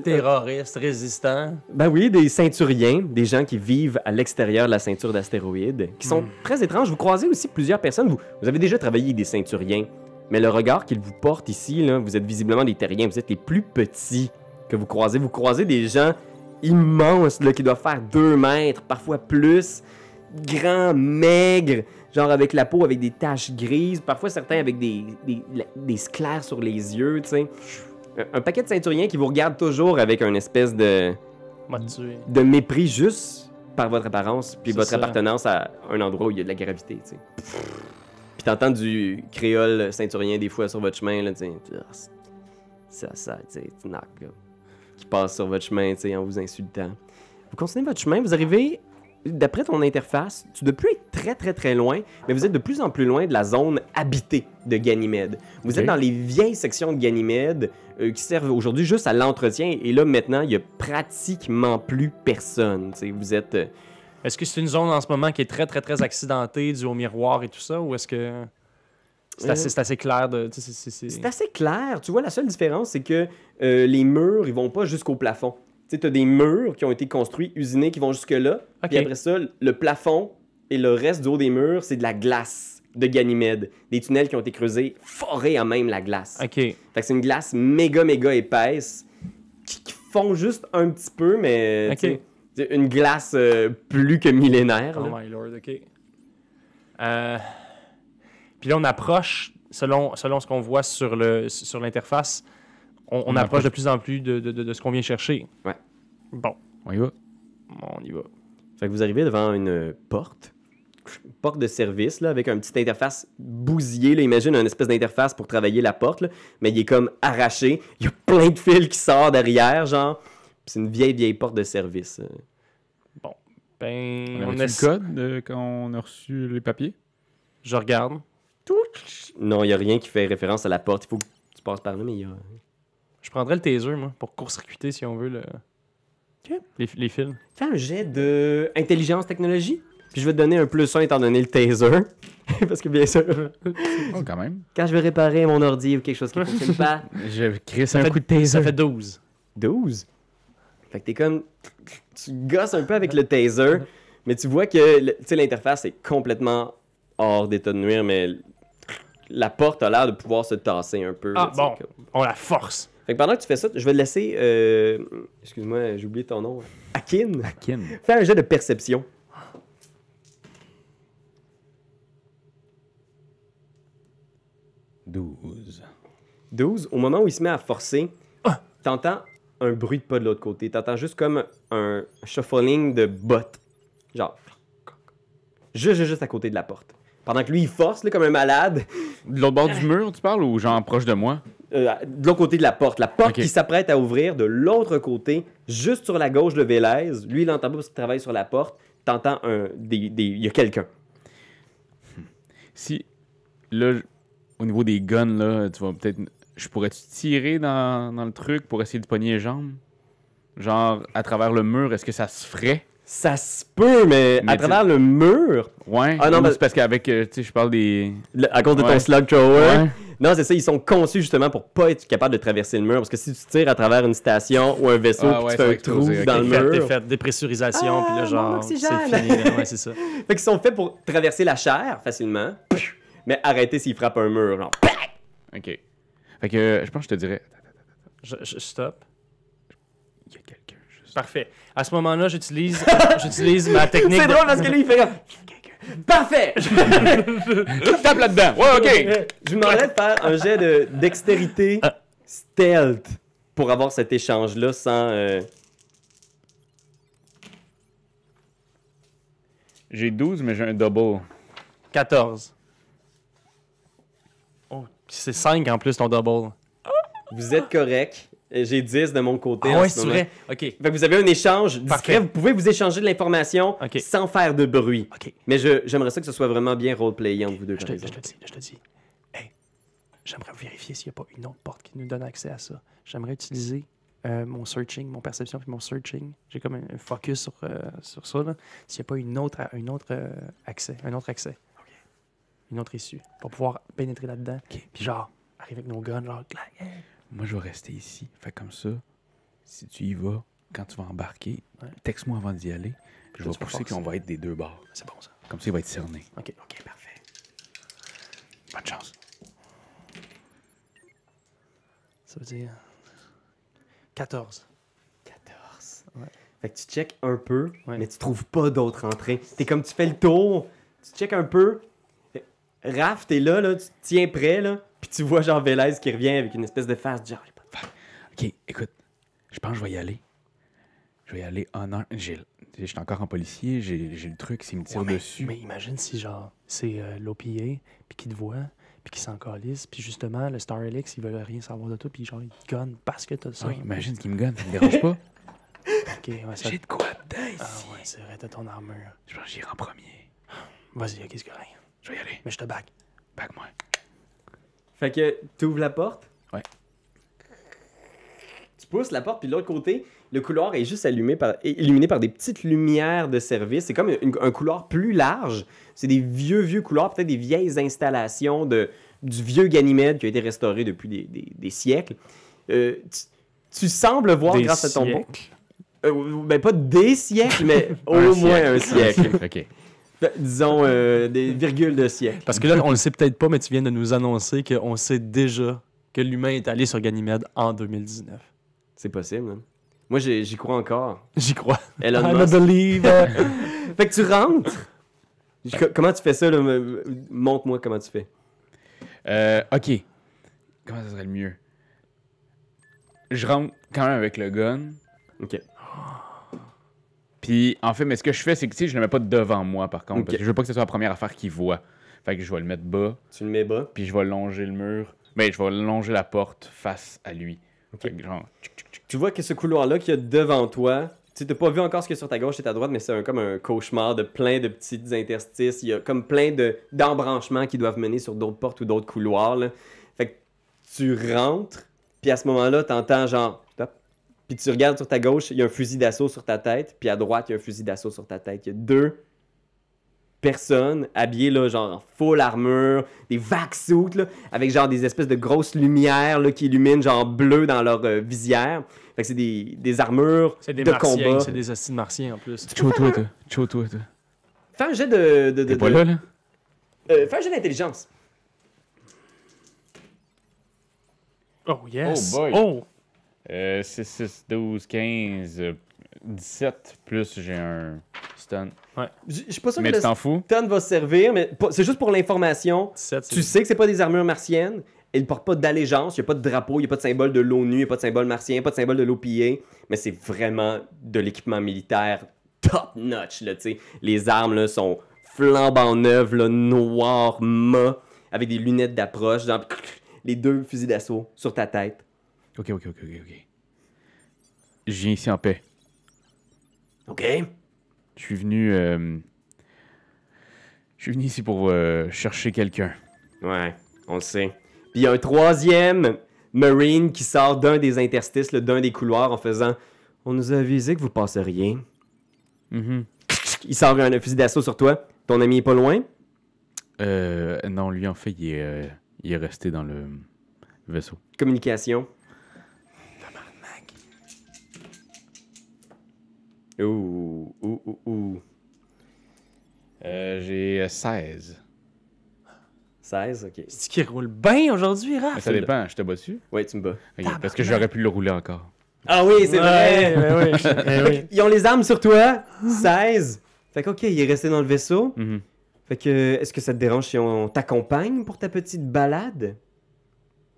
Terroriste, résistant. Ben oui, des ceinturiens, des gens qui vivent à l'extérieur de la ceinture d'astéroïdes, qui sont très étranges. Vous croisez aussi plusieurs personnes. Vous avez déjà travaillé avec des ceinturiens, mais le regard qu'ils vous portent ici, là, vous êtes visiblement des terriens. Vous êtes les plus petits que vous croisez. Vous croisez des gens immenses là, qui doivent faire 2 mètres, parfois plus, grands, maigres, genre avec la peau avec des taches grises, parfois certains avec des sclères sur les yeux, tu sais. Un paquet de ceinturiens qui vous regardent toujours avec une espèce de mépris juste par votre apparence puis votre appartenance à un endroit où il y a de la gravité, tu sais. Puis t'entends du créole ceinturien des fois sur votre chemin, là, tu sais. Ça, tu sais, tu knock, là, qui passe sur votre chemin, tu sais, en vous insultant. Vous continuez votre chemin, vous arrivez... D'après ton interface, tu ne dois plus être très très très loin, mais vous êtes de plus en plus loin de la zone habitée de Ganymède. Vous êtes dans les vieilles sections de Ganymède qui servent aujourd'hui juste à l'entretien, et là maintenant, il n'y a pratiquement plus personne. T'sais, vous êtes... Est-ce que c'est une zone en ce moment qui est très très très accidentée, due au miroir et tout ça, ou est-ce que c'est assez clair de... C'est assez clair. Tu vois, la seule différence, c'est que les murs, ils vont pas jusqu'au plafond. Tu sais, t'as des murs qui ont été construits, usinés, qui vont jusque-là. Okay. Puis après ça, le plafond et le reste du haut des murs, c'est de la glace de Ganymède. Des tunnels qui ont été creusés, forés à même la glace. OK. Fait que c'est une glace méga épaisse qui fond juste un petit peu, mais OK. Une glace plus que millénaire. Oh là. my lord, OK. Puis là, on approche, selon ce qu'on voit sur l'interface, on approche de plus en plus de ce qu'on vient chercher. Ouais. Bon. On y va. On y va. Fait que vous arrivez devant une porte de service, là, avec un petit interface bousillé. Là. Imagine une espèce d'interface pour travailler la porte, là, mais il est comme arraché. Il y a plein de fils qui sortent derrière, genre. Puis c'est une vieille porte de service. Bon. Ben, On avait le code quand on a reçu les papiers? Je regarde. Non, il n'y a rien qui fait référence à la porte. Il faut que tu passes par là, mais il y a... Je prendrais le taser, moi, pour court-circuiter, si on veut, OK. les fils. Fais un jet de intelligence technologie. Puis je vais te donner un +1 étant donné le taser. Parce que bien sûr, Oh, quand même. quand je vais réparer mon ordi ou quelque chose qui ne fonctionne pas... Je crée Ça un fait- coup de taser. Ça fait 12. 12. Fait que t'es comme... Tu gosses un peu avec le taser, mais tu vois que tu sais, l'interface est complètement hors d'état de nuire, mais la porte a l'air de pouvoir se tasser un peu. Ah, là, tu sais, bon. comme. On la force. Fait que pendant que tu fais ça, je vais te laisser... Excuse-moi, j'ai oublié ton nom. Akin. Akin. Fais un jet de perception. 12. Au moment où il se met à forcer, t'entends un bruit de pas de l'autre côté. T'entends juste comme un shuffling de bottes. Genre... Juste à côté de la porte. Pendant que lui, il force là, comme un malade. De l'autre bord du mur, tu parles, ou genre proche de moi? De l'autre côté de la porte. La porte Ok. qui s'apprête à ouvrir de l'autre côté, juste sur la gauche de Vélez. Lui, il entend pas parce qu'il travaille sur la porte. T'entends il y a quelqu'un. Si, là, au niveau des guns, là, tu vas peut-être... Je pourrais-tu tirer dans le truc pour essayer de pogner les jambes? Genre, à travers le mur, est-ce que ça se ferait? Ça se peut, mais Mais à travers le mur, Ouais. Ah non, mais- c'est parce qu'avec, tu sais, je parle des... à cause de ton Ouais. slug thrower, Ouais. non, c'est ça, ils sont conçus justement pour pas être capables de traverser le mur. Parce que si tu tires à travers une station ou un vaisseau, Ah puis ouais, tu ça fais va un trou exploser, ok. dans le T'es mur. fait dépressurisation, puis là, Ah, genre, mon c'est oxygène. fini. là. Ouais, c'est ça. Fait qu'ils sont faits pour traverser la chair facilement, mais arrêter s'ils frappent un mur. Genre. OK. Fait que, je pense que je te dirais... Je stop. Il y a quelqu'un juste... Parfait. À ce moment-là, j'utilise ma technique. C'est drôle parce que lui, il fait comme. Parfait! Tape là-dedans! Ouais, OK! Je vous demanderais de faire un jet de dextérité stealth pour avoir cet échange-là sans. J'ai 12, mais j'ai un double. 14. Oh, puis c'est 5 en plus ton double. Vous êtes correct. J'ai 10 de mon côté. Ah en ouais, ce c'est moment. vrai. OK. Fait que vous avez un échange discret. Parfait. Vous pouvez vous échanger de l'information Ok. sans faire de bruit. OK. Mais j'aimerais ça que ce soit vraiment bien roleplayé entre vous deux. Je par te exemple. dis. Hey, j'aimerais vérifier s'il n'y a pas une autre porte qui nous donne accès à ça. J'aimerais utiliser mon searching, mon perception puis mon searching. J'ai comme un focus sur ça. Là. S'il n'y a pas une autre accès. Une autre issue. Pour pouvoir pénétrer là-dedans. Puis genre, arriver avec nos guns, genre, clac, hey. Moi, je vais rester ici. Fait comme ça, si tu y vas, quand tu vas embarquer, Ouais. texte-moi avant d'y aller. Puis je vais Tu vas pousser forcer. qu'on va être des deux bords. C'est bon ça. Comme ça, il va être cerné. OK, parfait. Bonne chance. Ça veut dire 14. 14. Ouais. Fait que tu checkes un peu, Ouais. mais tu trouves pas d'autres entrées. T'es comme tu fais le tour, tu checkes un peu. Raph, t'es là, tu te tiens prêt, là, puis tu vois Jean Vélez qui revient avec une espèce de face du genre. J'ai pas de faire. OK, écoute, je pense que je vais y aller. Je vais y aller honneur. Je suis encore en policier, j'ai le truc, s'il me tire dessus. Mais imagine si genre c'est l'OPA puis qu'il te voit puis qu'il s'en calisse puis justement le Star Helix ils veulent rien savoir de toi puis genre ils te gonnent parce que t'as ça. Oui, imagine qu'il me gonne, ça me dérange pas. Ok, ouais, ça... J'ai de quoi dedans ici. Ah ouais, c'est vrai, t'as ton armure. Je pense que j'irai en premier. Vas-y, ok, c'est correct. Je vais y aller. Mais je te back. Bague-moi. Fait que tu ouvres la porte. Ouais. Tu pousses la porte, puis de l'autre côté, le couloir est juste illuminé par des petites lumières de service. C'est comme un couloir plus large. C'est des vieux couloirs, peut-être des vieilles installations du vieux Ganymède qui a été restauré depuis des siècles. Tu sembles voir, Des grâce à ton bon... siècles. Ben pas des siècles, mais au Un moins un siècle. OK. Disons des virgules de siècle. Parce que là, on le sait peut-être pas, mais tu viens de nous annoncer qu'on sait déjà que l'humain est allé sur Ganymède en 2019. C'est possible, hein? Moi, j'y crois encore. J'y crois. Elon I'm a Musk. believer. Fait que tu rentres. Comment tu fais ça, là? Montre-moi comment tu fais. OK. Comment ça serait le mieux? Je rentre quand même avec le gun. OK. Puis, en fait, mais ce que je fais, c'est que, tu sais, je le mets pas devant moi, par contre. Ok. Parce que je veux pas que ce soit la première affaire qu'il voit. Fait que je vais le mettre bas, Tu le mets bas. puis je vais longer le mur. Mais je vais longer la porte face à lui. Fait que genre... Tu vois que ce couloir-là qu'il y a devant toi, tu sais, t'as pas vu encore ce qu'il y a sur ta gauche et ta droite, mais c'est comme un cauchemar de plein de petites interstices. Il y a comme plein d'embranchements qui doivent mener sur d'autres portes ou d'autres couloirs, là. Fait que tu rentres, puis à ce moment-là, t'entends genre... Stop. Puis tu regardes sur ta gauche, il y a un fusil d'assaut sur ta tête, puis à droite, il y a un fusil d'assaut sur ta tête. Il y a deux personnes habillées là, genre en full armure, des vac-suits, là, avec genre des espèces de grosses lumières là, qui illuminent genre bleu dans leur visière. Fait que c'est des armures C'est des de martiens, combat. c'est des hosties de martiens en plus. Chaud-toi, toi. Chaud-toi, toi. Fais un jet de T'es pas là, là? fais un jet d'intelligence. Oh yes! Oh boy. Oh! 6, 6, 12, 15, 17, plus j'ai un stun. Je suis pas sûr Mais que tu le t'en fous? stun va servir, mais c'est juste pour l'information. 17, Tu sais que c'est pas des armures martiennes. Ils ne portent pas d'allégeance, il n'y a pas de drapeau, il n'y a pas de symbole de l'ONU, il n'y a pas de symbole martien, pas de symbole de l'OPA, mais c'est vraiment de l'équipement militaire top notch, là, tu sais. Les armes, là, sont flambant neuves, là, noires, mat, avec des lunettes d'approche, genre, les deux fusils d'assaut sur ta tête. OK. Je viens ici en paix. OK? Je suis venu ici pour chercher quelqu'un. Ouais, on le sait. Puis il y a un troisième Marine qui sort d'un des interstices, là, d'un des couloirs, en faisant « On nous a avisé que vous passeriez. » Mhm. Il sort un fusil d'assaut sur toi. Ton ami est pas loin. Non, lui, en fait, il est resté dans le vaisseau. Communication. Ouh. J'ai 16. 16, ok. C'est qui roule bien aujourd'hui, Raph? Mais ça dépend, je te bats dessus? Ouais, tu me bats. Ok, parce que j'aurais pu le rouler encore. Ah oui, c'est vrai! Ouais, oui. Ils ont les armes sur toi. 16. Fait que, ok, il est resté dans le vaisseau. Mhm. Fait que, est-ce que ça te dérange si on t'accompagne pour ta petite balade?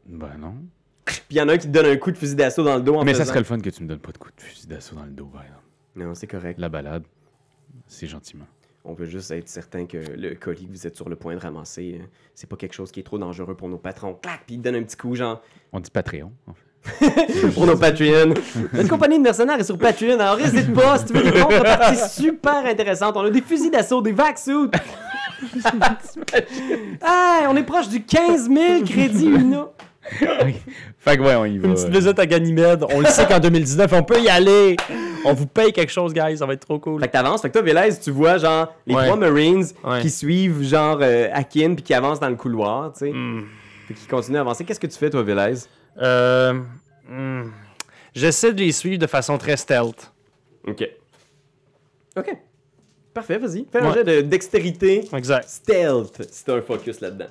Ben non. Puis il y en a un qui te donne un coup de fusil d'assaut dans le dos en Mais ça faisant- serait le fun que tu me donnes pas de coup de fusil d'assaut dans le dos, par exemple. Non, c'est correct. La balade, c'est gentiment. On veut juste être certain que le colis que vous êtes sur le point de ramasser, c'est pas quelque chose qui est trop dangereux pour nos patrons. Clac! Puis il te donne un petit coup, genre, On dit Patreon, en fait. pour nos Patreons. Notre compagnie de mercenaires est sur Patreon, alors n'hésite pas si tu veux des contreparties super intéressantes. On a des fusils d'assaut, des vac-suits. Ah, on est proche du 15 000 crédits UNA. Fait que ouais, on y va. Une petite visite à Ganymède. On le sait qu'en 2019, on peut y aller. On vous paye quelque chose, guys. Ça va être trop cool. Fait que t'avances, fait que toi, Vélez, tu vois, genre, les Ouais. 3 Marines Ouais. qui suivent, genre, Akin, puis qui avancent dans le couloir, tu sais. Puis qui continuent à avancer. Qu'est-ce que tu fais, toi, Vélez? J'essaie de les suivre de façon très stealth. Ok. Ok. Parfait, vas-y. Fais un Ouais. jet de dextérité. Exact. Stealth, si t'as un focus là-dedans.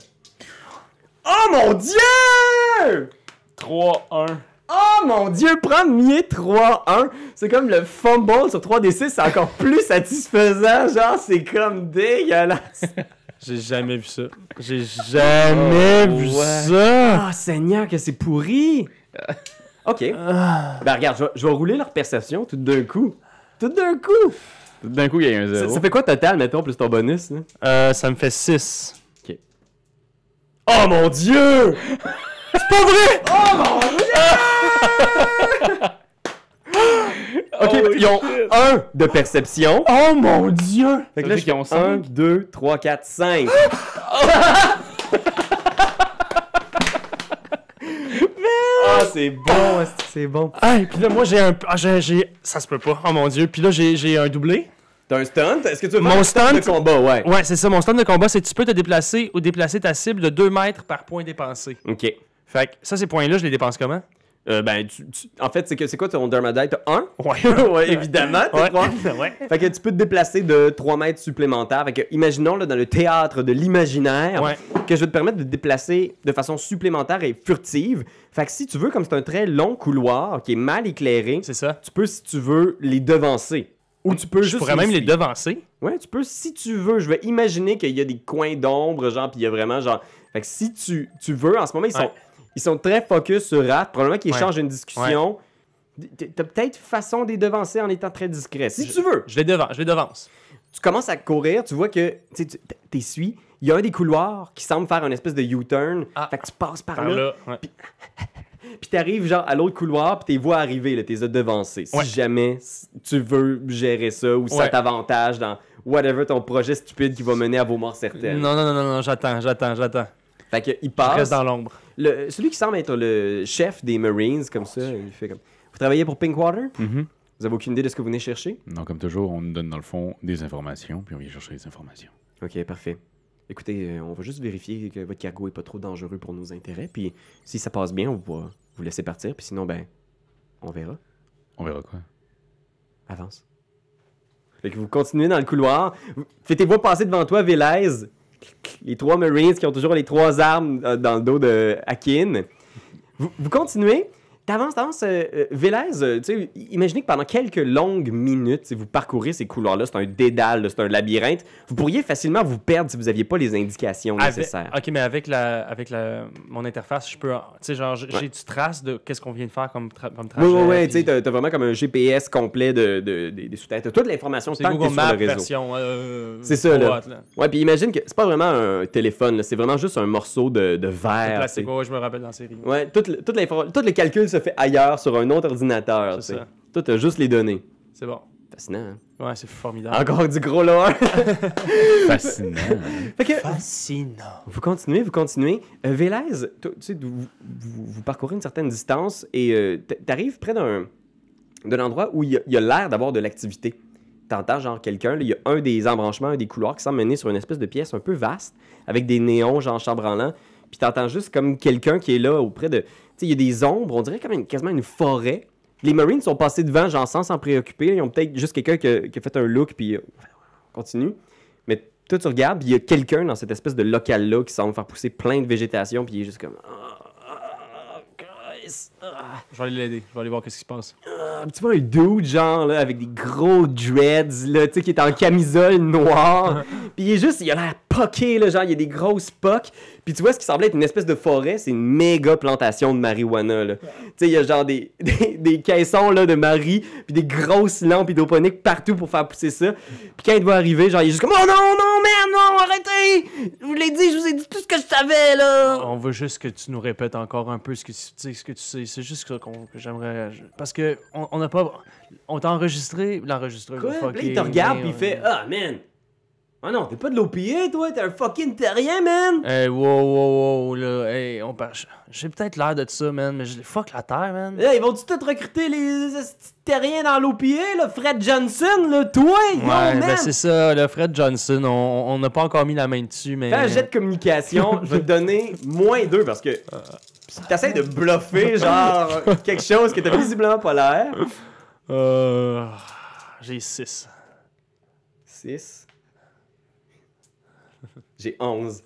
Oh mon dieu! 3-1. Oh mon dieu, premier 3-1. C'est comme le fumble sur 3d6, c'est encore plus satisfaisant. Genre, c'est comme dégueulasse. J'ai jamais vu ça. J'ai jamais vu ça. Ah, Seigneur, que c'est pourri. Ok. Ben regarde, je vais rouler leur perception tout d'un coup. Tout d'un coup. D'un coup, il y a un Ça, 0. ça fait quoi total, mettons, plus ton bonus? Là? Ça me fait 6. Oh mon dieu! C'est pas vrai! Oh mon dieu! Ok, ils ont 1 de perception. Oh mon dieu! Fait que là, veut dire qu'ils ont 1, cinq? 2, 3, 4, 5. Ah, c'est bon, c'est bon. Ah, et puis là, moi, j'ai un. Ah, j'ai. Ça se peut pas. Oh mon dieu. Puis là, j'ai un doublé. T'as un stunt? Est-ce que tu veux Mon faire un stunt de stunt? combat? Ouais. Ouais, c'est ça. Mon stand de combat, c'est que tu peux te déplacer ou déplacer ta cible de 2 mètres par point dépensé. Ok. Fait que ça, ces points-là, je les dépense comment? Ben, en fait, c'est quoi ton Dermadite? T'as 1? Ouais. Ouais, évidemment, t'as Ouais. 3. Ouais. Fait que tu peux te déplacer de 3 mètres supplémentaires. Fait que, imaginons, là, dans le théâtre de l'imaginaire, Ouais. que je vais te permettre de te déplacer de façon supplémentaire et furtive. Fait que si tu veux, comme c'est un très long couloir qui est mal éclairé, C'est ça. tu peux, si tu veux, les devancer. Ou tu peux Je juste pourrais même les suivre. devancer. Ouais, tu peux, si tu veux. Je vais imaginer qu'il y a des coins d'ombre, genre, puis il y a vraiment, genre... Fait que si tu veux, en ce moment, Ouais. ils sont très focus sur Raph. Probablement qu'ils Ouais. échangent une discussion. T'as peut-être façon de les devancer en étant très discret. Si tu veux. Je les devance. Tu commences à courir, tu vois que tu t'essuies. Il y a un des couloirs qui semble faire une espèce de U-turn. Ah. Fait que tu passes par, Par là. là. Ouais. Puis t'arrives genre à l'autre couloir, puis t'es vois arriver, là, t'es devancés. Si Ouais. jamais tu veux gérer ça ou ça Ouais. t'avantage dans whatever ton projet stupide qui va mener à vos morts certaines. Non, j'attends. Fait que il Je passe. reste dans l'ombre. Celui qui semble être le chef des Marines, comme ça, il fait comme. Vous travaillez pour Pinkwater? Mhm. Vous avez aucune idée de ce que vous venez chercher? Non, comme toujours, on nous donne dans le fond des informations, puis on vient chercher les informations. Ok, parfait. Écoutez, on va juste vérifier que votre cargo est pas trop dangereux pour nos intérêts, puis si ça passe bien, on va vous laisser partir, puis sinon, ben, on verra. On verra quoi. Avance. Fait que vous continuez dans le couloir. Faites-vous passer devant toi, Vélez. Les 3 Marines qui ont toujours les 3 armes dans le dos de Akin. Vous continuez. T'avances, Vélez, tu sais, imaginez que pendant quelques longues minutes, si vous parcourez ces couloirs-là, c'est un dédale, là, c'est un labyrinthe, vous pourriez facilement vous perdre si vous n'aviez pas les indications nécessaires. Ok, mais avec mon interface, je peux. Tu sais, genre, j'ai du trace de qu'est-ce qu'on vient de faire comme trajet. Oui, tu sais, puis t'as vraiment comme un GPS complet des sous-têtes. T'as toute l'information c'est tant que t'es Google sur Maps le réseau. version. C'est ça, là. droite, Ouais, puis imagine que c'est pas vraiment un téléphone, là, c'est vraiment juste un morceau de verre. Plastique, tu sais. ouais, je me rappelle dans la série. Ouais, tout le calcul se fait ailleurs sur un autre ordinateur. C'est tu sais. ça. Toi, t'as juste les données. C'est bon. Fascinant, hein? Ouais, c'est formidable. Encore du gros lore. Fascinant. Fait que, Fascinant. vous continuez. Vélez, tu sais, vous parcourez une certaine distance et t'arrives près d'un endroit où il y a l'air d'avoir de l'activité. t'entends genre quelqu'un, là, il y a un des embranchements, un des couloirs qui semble mener sur une espèce de pièce un peu vaste, avec des néons, genre chambranlant. Puis t'entends juste comme quelqu'un qui est là auprès de... Tu sais, il y a des ombres, on dirait comme quasiment une forêt. Les Marines sont passés devant, genre sans s'en préoccuper. Ils ont peut-être juste quelqu'un qui a fait un look, puis continue. Mais toi, tu regardes, puis il y a quelqu'un dans cette espèce de local-là qui semble faire pousser plein de végétation, puis il est juste comme... Christ, Je vais aller l'aider. Je vais aller voir qu'est-ce qui se passe. un petit peu un dude, genre, là, avec des gros dreads, là, tu sais, qui est en camisole noire. Puis il est juste, il a l'air poqué, là, genre, il y a des grosses poques. Puis tu vois, ce qui semblait être une espèce de forêt, c'est une méga plantation de marijuana, là. Tu sais, il y a genre des caissons, là, de Marie, puis des grosses lampes hydroponiques partout pour faire pousser ça. Puis quand il doit arriver, genre, il est juste comme, oh non, non, merde, non, arrêtez! Je vous l'ai dit, je vous ai dit tout ce que je savais, là! On veut juste que tu nous répètes encore un peu ce que tu sais. C'est juste ça que j'aimerais... Parce que on n'a pas... On t'a enregistré, l'enregistreur Quoi? va fucker, Puis là, il te regarde, mais, puis il fait, ah, man! Ah non, t'es pas de l'OPA, toi, t'es un fucking terrien, man! Hey, wow, là, hey, on parle... J'ai peut-être l'air de ça, man, mais fuck la terre, man. Là, ils vont-tu tout recruter les terriens dans l'OPA, là? Fred Johnson, là, toi, yo, Ouais, man! ben c'est ça, le Fred Johnson, on n'a pas encore mis la main dessus, mais... Fais un jet de communication, je vais te donner -2 parce que si t'essayes de bluffer, genre, quelque chose que t'as visiblement pas l'air. J'ai 6. 6. J'ai 11.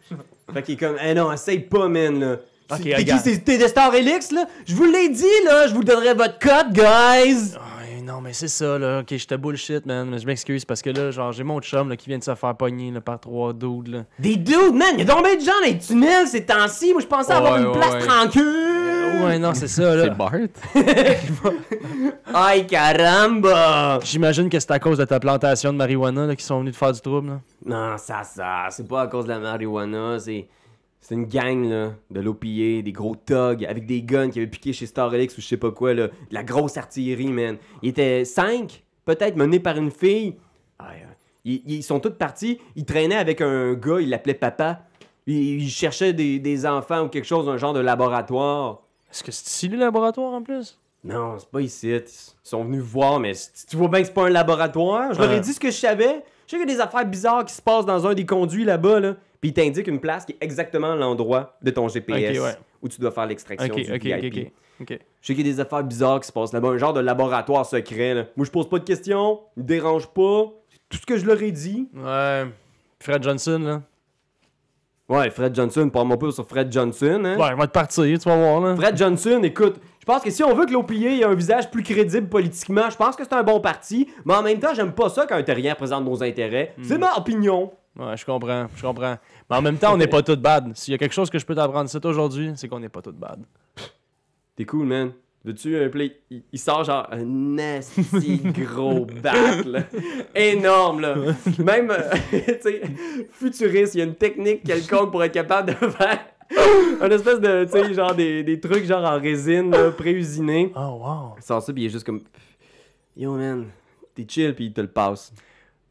Fait qu'il est comme, eh non, essaye pas, man, là. Ok, T'es qui, regarde. t'es de Star Helix, là? Je vous l'ai dit, là, je vous donnerai votre code, guys! Ouais, non, mais c'est ça, là. Ok, j'étais bullshit, man. Mais je m'excuse parce que là, genre, j'ai mon chum là, qui vient de se faire pogner là, par 3 dudes, là. Des dudes, man! Y'a donc bien de gens dans les tunnels ces temps-ci. Moi, je pensais avoir une place tranquille! Ouais, non, c'est ça, là. C'est Bart. Aïe, caramba! J'imagine que c'est à cause de ta plantation de marijuana là, qu'ils sont venus te faire du trouble, là. Non, ça, c'est pas à cause de la marijuana, c'est une gang, là, de l'OPA, des gros thugs, avec des guns qui avaient piqué chez Star Helix ou je sais pas quoi, là. De la grosse artillerie, man. Ils étaient 5, peut-être, menés par une fille. Ils sont tous partis. Ils traînaient avec un gars, ils l'appelaient papa. Ils cherchaient des enfants ou quelque chose, un genre de laboratoire. Est-ce que c'est ici le laboratoire, en plus? Non, c'est pas ici. Ils sont venus voir, mais tu vois bien que c'est pas un laboratoire. Je leur ai dit ce que je savais. Je sais qu'il y a des affaires bizarres qui se passent dans un des conduits là-bas, là. Puis il t'indique une place qui est exactement l'endroit de ton GPS Ok, ouais. où tu dois faire l'extraction du VIP. Ok. Je sais qu'il y a des affaires bizarres qui se passent là-bas, un genre de laboratoire secret, là. Moi, je pose pas de questions, me dérange pas. Tout ce que je leur ai dit. Ouais. Fred Johnson, là. Ouais, Fred Johnson, parle-moi pas sur Fred Johnson, hein. Ouais, je vais te partir, tu vas voir, là. Fred Johnson, écoute, je pense que si on veut que l'OPA ait un visage plus crédible politiquement, je pense que c'est un bon parti, mais en même temps, j'aime pas ça quand un terrien présente nos intérêts. C'est ma opinion. Ouais, je comprends. Mais en même temps, on n'est pas tous bad. S'il y a quelque chose que je peux t'apprendre ça aujourd'hui, c'est qu'on n'est pas tous bad. T'es cool, man. Veux-tu un play? Il sort genre un nasty gros bat, là. Énorme, là. Même, tu sais, futuriste, il y a une technique quelconque pour être capable de faire un espèce de, tu sais, genre des trucs genre en résine, là, pré-usinés. Oh, wow. Il sort ça, puis il est juste comme... Yo, man, t'es chill, puis il te le passe.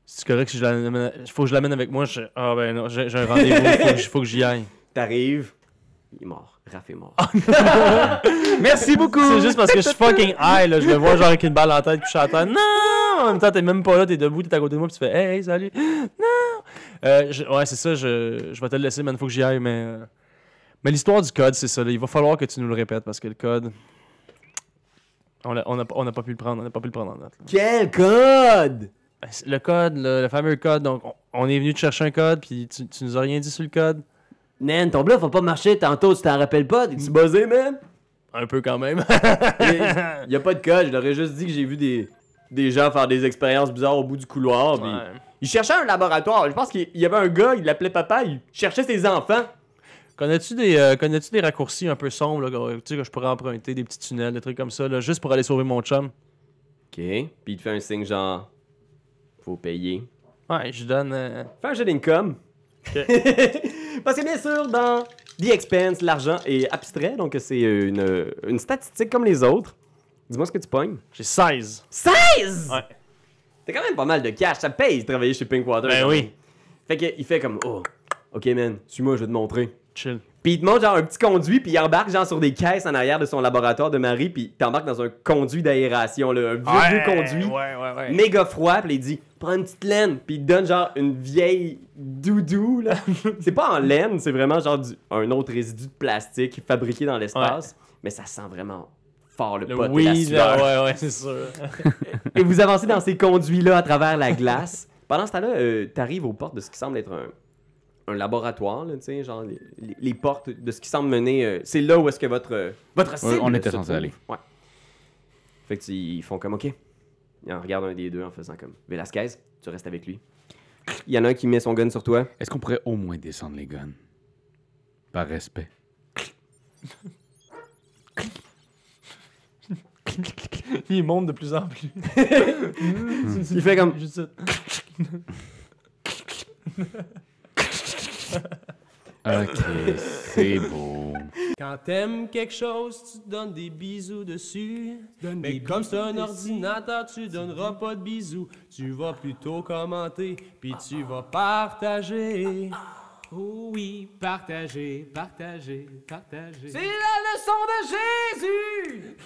C'est correct si je l'amène... Faut que je l'amène avec moi. Ah ben non, j'ai un rendez-vous. Faut que j'y aille. T'arrives, il est mort. Raph est mort. Merci beaucoup! C'est juste parce que je suis fucking high, là. Je le vois genre avec une balle en tête, puis je suis à terre. Non! En même temps, t'es même pas là, t'es debout, t'es à côté de moi, puis tu fais hey, salut! Non! Ouais, c'est ça, je vais te le laisser, man. Faut que j'y aille, mais l'histoire du code, c'est ça, là. Il va falloir que tu nous le répètes parce que le code. On n'a pas pu le prendre, en note. Là. Quel code? Le code, le fameux code, donc on est venu te chercher un code, puis tu nous as rien dit sur le code. Man, ton bluff a pas marché tantôt, tu t'en rappelles pas? T'es-tu buzzé, man? Un peu quand même. Y a pas de code, je leur ai juste dit que j'ai vu des gens faire des expériences bizarres au bout du couloir. Pis Ouais. ils cherchaient un laboratoire. Je pense qu'il y avait un gars, il l'appelait papa, il cherchait ses enfants. Connais-tu des raccourcis un peu sombres là, que je pourrais emprunter, des petits tunnels, des trucs comme ça, là, juste pour aller sauver mon chum? Ok, puis il te fait un signe genre, faut payer. Ouais, je donne... Fais un jeu d'income. Ok. Parce que bien sûr, dans The Expanse, l'argent est abstrait, donc c'est une statistique comme les autres. Dis-moi ce que tu pognes. J'ai 16. 16! Ouais. T'as quand même pas mal de cash, ça paye de travailler chez Pinkwater. Ben oui. Fait qu'il fait comme, oh, ok man, suis-moi, je vais te montrer. Chill. Puis il te montre genre un petit conduit, puis il embarque genre sur des caisses en arrière de son laboratoire de Marie, puis t'embarques dans un conduit d'aération, là, un vieux conduit, Ouais. méga froid, puis il dit « Prends une petite laine », puis il te donne genre une vieille doudou, là. C'est pas en laine, c'est vraiment genre un autre résidu de plastique fabriqué dans l'espace, mais ça sent vraiment fort le pot et la Oui, sueur. là, ouais, c'est sûr. Et vous avancez dans ces conduits-là à travers la glace. Pendant ce temps-là, t'arrives aux portes de ce qui semble être un laboratoire, là, tu sais, genre les portes de ce qui semble mener... c'est là où est-ce que votre cible on était se censé trouve. aller. Ouais. Fait que ils font comme, OK. Ils en regardent un des deux en faisant comme, Velasquez, tu restes avec lui. Il y en a un qui met son gun sur toi. Est-ce qu'on pourrait au moins descendre les guns? Par respect. Il monte de plus en plus. Il fait comme... Juste ça. Ok, c'est beau. Quand t'aimes quelque chose, tu te donnes des bisous dessus. Mais comme c'est un ordinateur, tu donneras pas de bisous. Tu vas plutôt commenter, puis tu vas partager. Oh oui, partager, partager, partager. C'est la leçon de Jésus!